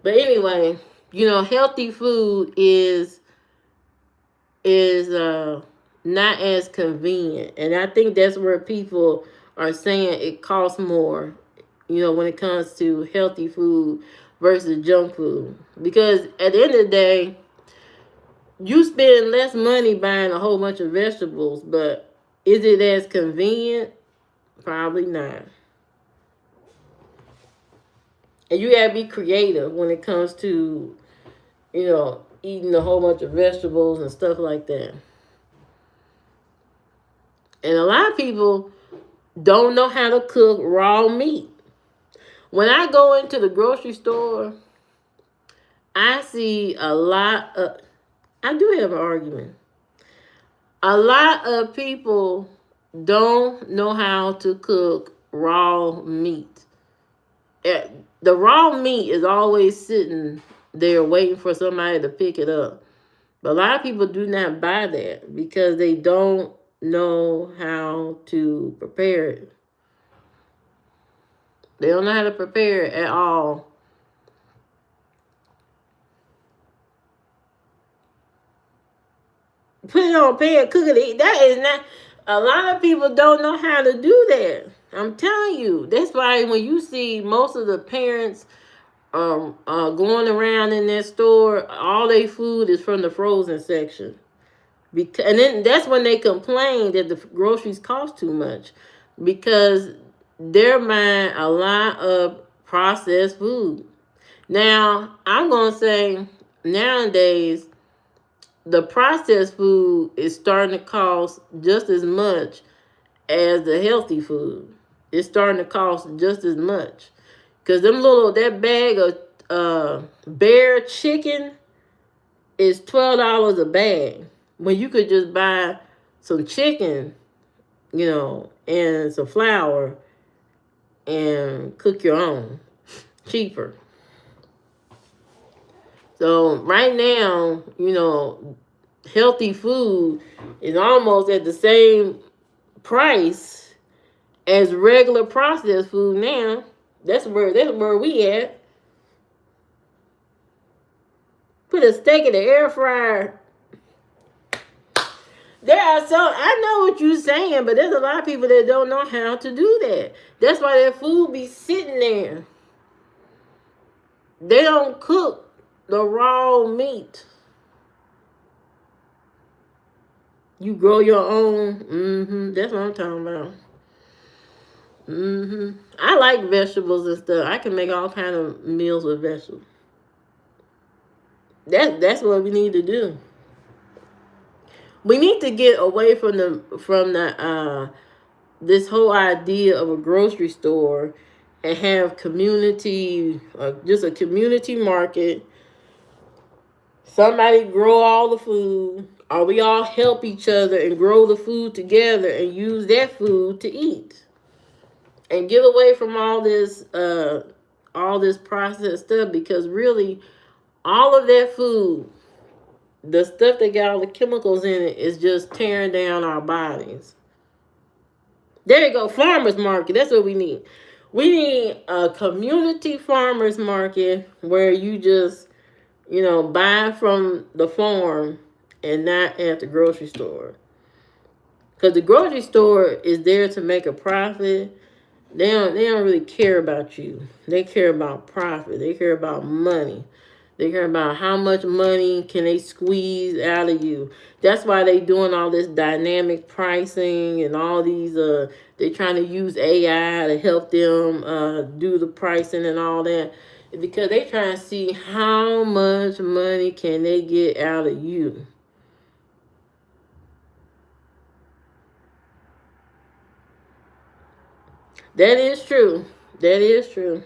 But anyway, healthy food is not as convenient. And I think that's where people are saying it costs more, when it comes to healthy food versus junk food. Because at the end of the day, you spend less money buying a whole bunch of vegetables, but is it as convenient? Probably not. And you gotta be creative when it comes to, eating a whole bunch of vegetables and stuff like that. And a lot of people don't know how to cook raw meat. When I go into the grocery store, I see a lot of... I do have an argument. A lot of people don't know how to cook raw meat. The raw meat is always sitting there waiting for somebody to pick it up. But a lot of people do not buy that because they don't know how to prepare it. They don't know how to prepare it at all. Put it on a pan, cook it, eat. That is not... A lot of people don't know how to do that. I'm telling you. That's why when you see most of the parents going around in that store, all their food is from the frozen section. And then that's when they complain that the groceries cost too much, because they're buying a lot of processed food. Now, I'm going to say nowadays, the processed food is starting to cost just as much as the healthy food. It's starting to cost just as much. Because that bag of bear chicken is $12 a bag. When you could just buy some chicken, and some flour and cook your own. Cheaper. So right now, healthy food is almost at the same price as regular processed food now. That's where we at. Put a steak in the air fryer. There are some, I know what you're saying, but there's a lot of people that don't know how to do that. That's why that food be sitting there. They don't cook the raw meat. You grow your own. That's what I'm talking about. I like vegetables and stuff. I can make all kind of meals with vegetables. That's what we need to do. We need to get away from the this whole idea of a grocery store and have community, just a community market. Somebody grow all the food, or we all help each other and grow the food together and use that food to eat. And get away from all this processed stuff, because really all of that food, the stuff that got all the chemicals in it, is just tearing down our bodies. There you go, farmers market. That's what we need. We need a community farmers market where you just, buy from the farm and not at the grocery store. Because the grocery store is there to make a profit. They don't really care about you. They care about profit. They care about money. They care about how much money can they squeeze out of you. That's why they doing all this dynamic pricing and all these, they trying to use AI to help them do the pricing and all that. Because they trying to see how much money can they get out of you. That is true. That is true.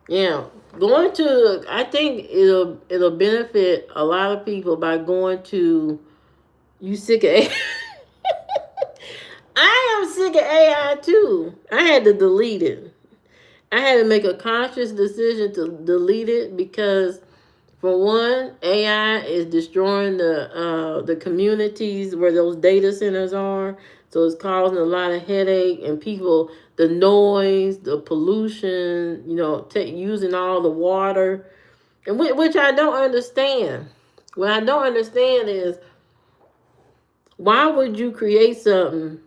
Yeah, I think it'll benefit a lot of people by going to. You sick of AI? I am sick of AI too. I had to delete it. I had to make a conscious decision to delete it because, for one, AI is destroying the communities where those data centers are. So it's causing a lot of headache, and people, the noise, the pollution, using all the water, and which I don't understand. What I don't understand is, why would you create something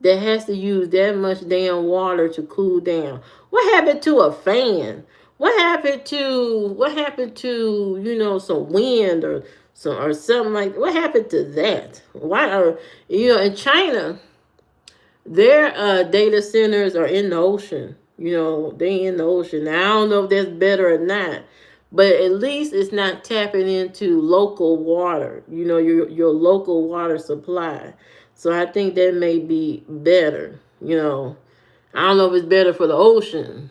that has to use that much damn water to cool down? What happened to a fan? What happened to some wind or something like that? What happened to that? Why are in China, their data centers are in the ocean. They in the ocean. Now, I don't know if that's better or not, but at least it's not tapping into local water. Your local water supply. So I think that may be better. I don't know if it's better for the ocean,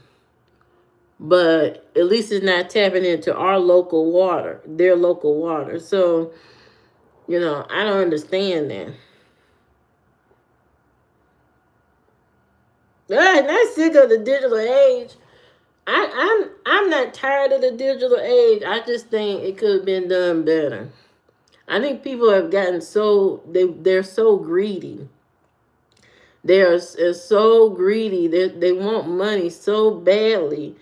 but at least it's not tapping into our local water, their local water. So, I don't understand that. I'm not sick of the digital age. I'm not tired of the digital age. I just think it could have been done better. I think people have gotten they're so greedy. They're so greedy. They want money so badly.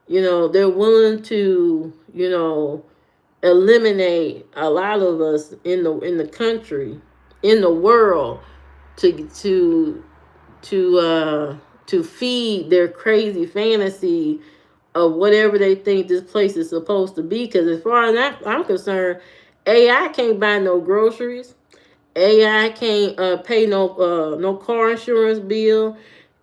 They're willing to, eliminate a lot of us in the country, in the world, to feed their crazy fantasy of whatever they think this place is supposed to be. Because as far as I'm concerned, AI can't buy no groceries. AI can't pay no car insurance bill.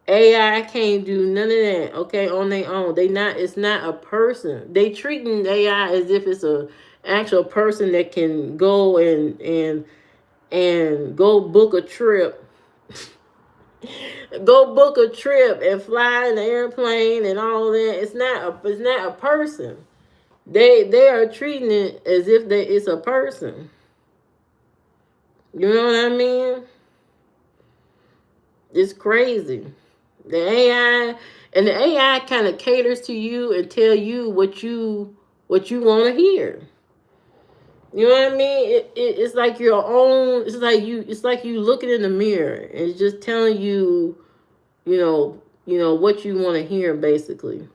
AI can't do none of that, okay, on their own. It's not a person. They treating AI as if it's a actual person that can go and go book a trip. Go book a trip and fly in the airplane and all that. It's not a person. They are treating it as if it's a person. You know what I mean? It's crazy. The AI kind of caters to you and tell you what you want to hear. You know what I mean? It's like your own. It's like you. It's like you looking in the mirror and it's just telling you, what you want to hear. Basically,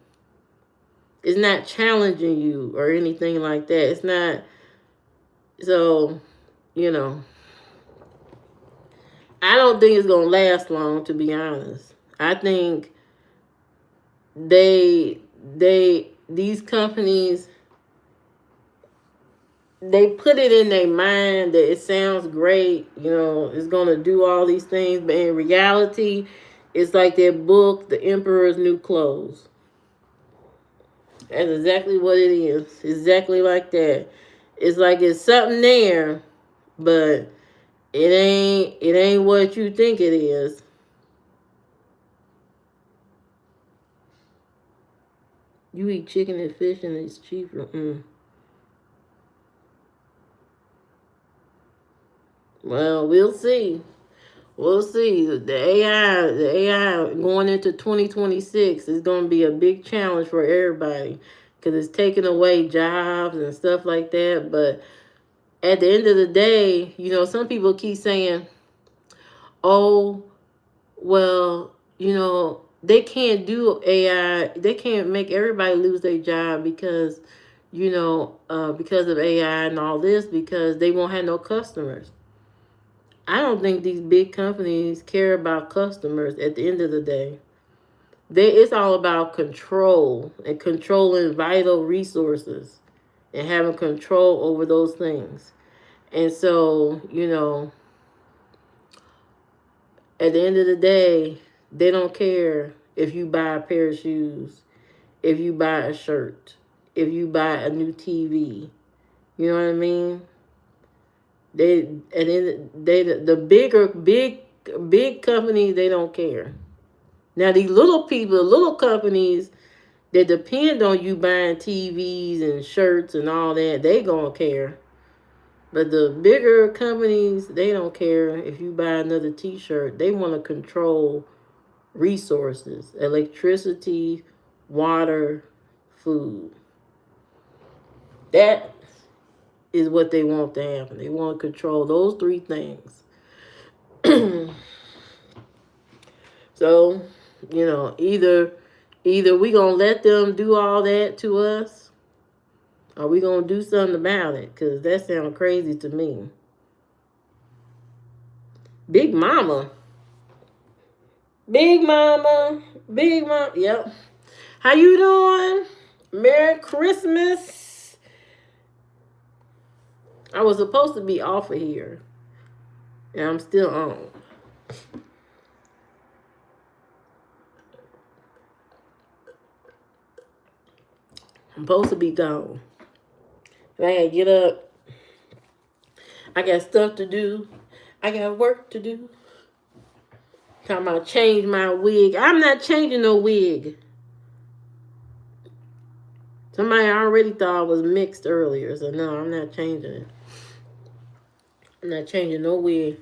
it's not challenging you or anything like that. It's not. So, you know, I don't think it's gonna last long. To be honest, I think these companies, they put it in their mind that it sounds great, it's gonna do all these things, but in reality, it's like that book, The Emperor's New Clothes. That's exactly what it is. Exactly like that. It's like it's something there, but it ain't what you think it is. You eat chicken and fish and it's cheaper. Well, we'll see. We'll see. The AI going into 2026 is going to be a big challenge for everybody because it's taking away jobs and stuff like that. But at the end of the day, some people keep saying, "Oh, well, they can't do AI. They can't make everybody lose their job because, because of AI and all this because they won't have no customers." I don't think these big companies care about customers at the end of the day. It's all about control and controlling vital resources and having control over those things. And so, at the end of the day, they don't care if you buy a pair of shoes, if you buy a shirt, if you buy a new TV. You know what I mean? They and then the bigger big companies, they don't care. Now these little people, little companies that depend on you buying TVs and shirts and all that, they gonna care. But the bigger companies, they don't care if you buy another T-shirt. They want to control resources, electricity, water, food. That is what they want to happen. They want to control those three things. So, either we gonna let them do all that to us, or we gonna do something about it. Cause that sounds crazy to me. Big Mama, Big Mama, Big Mama. Yep. How you doing? Merry Christmas. I was supposed to be off of here, and I'm still on. I'm supposed to be gone. I gotta get up. I got stuff to do. I got work to do. Talking about change my wig. I'm not changing no wig. Somebody already thought I was mixed earlier, so no, I'm not changing it. I'm not changing no wig.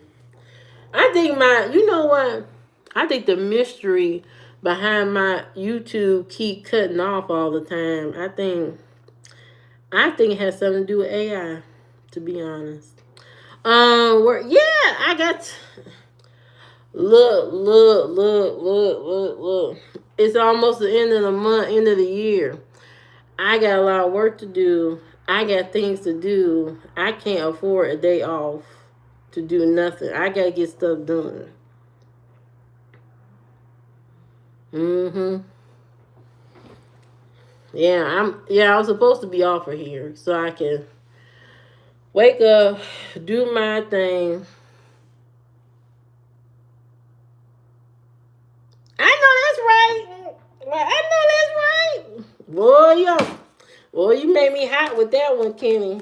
I think you know what? I think the mystery behind my YouTube keep cutting off all the time. I think it has something to do with AI, to be honest. I got. Look. It's almost the end of the month, end of the year. I got a lot of work to do. I got things to do. I can't afford a day off to do nothing. I gotta get stuff done. I was supposed to be off of here so I can wake up, do my thing. I know that's right. I know that's right. Boy, you made me hot with that one, Kenny.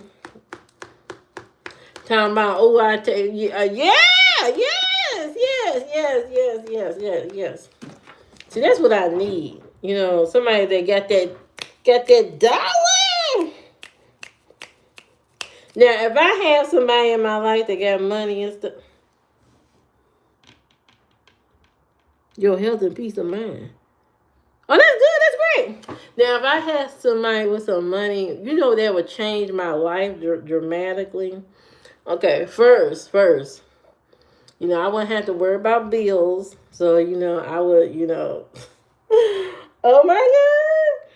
Talking about, oh, I tell you, yes. See, that's what I need. Somebody that got that dollar. Now, if I have somebody in my life that got money and stuff, your health and peace of mind. Oh, that's good. That's great. Now, if I had somebody with some money, that would change my life dramatically. Okay, first, I wouldn't have to worry about bills. So, I would, oh my God.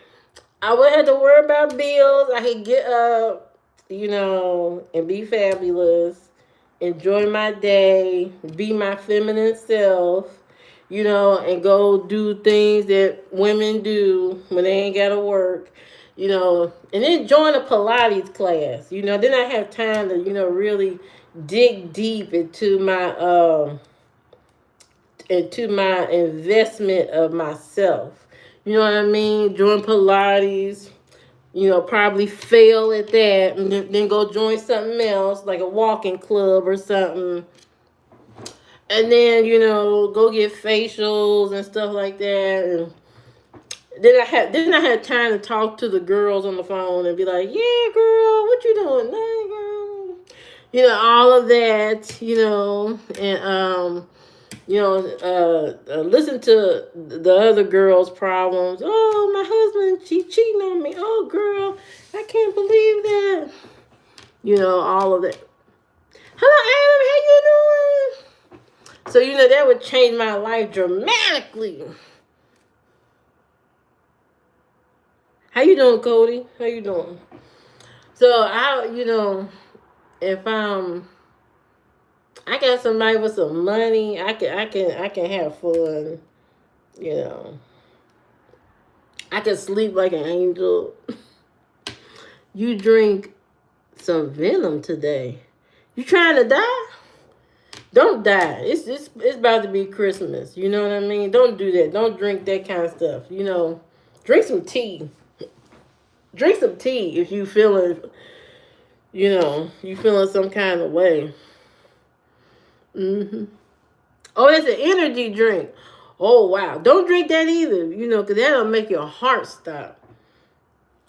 I wouldn't have to worry about bills. I could get up, and be fabulous, enjoy my day, be my feminine self, and go do things that women do when they ain't got to work, and then join a Pilates class. Then I have time to, really dig deep into my investment of myself. You know what I mean? Join Pilates, probably fail at that, and then go join something else, like a walking club or something. And then, go get facials and stuff like that. And then I had time to talk to the girls on the phone and be like, yeah, girl, what you doing? Hey, girl. All of that, and listen to the other girl's problems. Oh, my husband, she cheating on me. Oh, girl, I can't believe that. All of that. Hello, Adam, how you doing? So, that would change my life dramatically. How you doing, Cody? How you doing? So, if I got somebody with some money, I can have fun, you know. I can sleep like an angel. You drink some venom today. You trying to die? Don't die. It's about to be Christmas. You know what I mean? Don't do that. Don't drink that kind of stuff. Drink some tea. Drink some tea if you feeling some kind of way. Oh, it's an energy drink. Oh wow! Don't drink that either. Because that'll make your heart stop.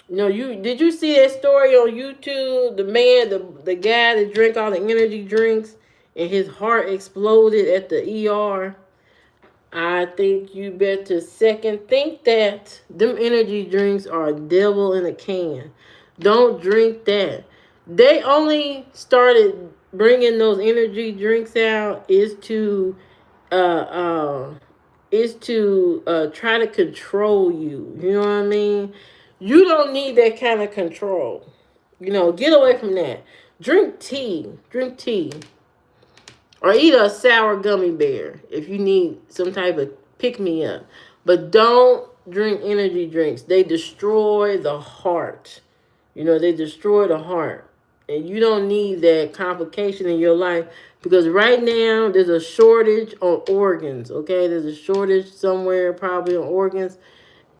Did you see that story on YouTube? The guy that drank all the energy drinks and his heart exploded at the ER. I think you better second think that. Them energy drinks are a devil in a can. Don't drink that. They only started bringing those energy drinks out uh, uh, try to control you. You know what I mean? You don't need that kind of control. Get away from that. Drink tea. Drink tea. Or eat a sour gummy bear if you need some type of pick me up. But don't drink energy drinks. They destroy the heart. They destroy the heart. And you don't need that complication in your life because right now there's a shortage on organs. Okay, there's a shortage somewhere probably on organs.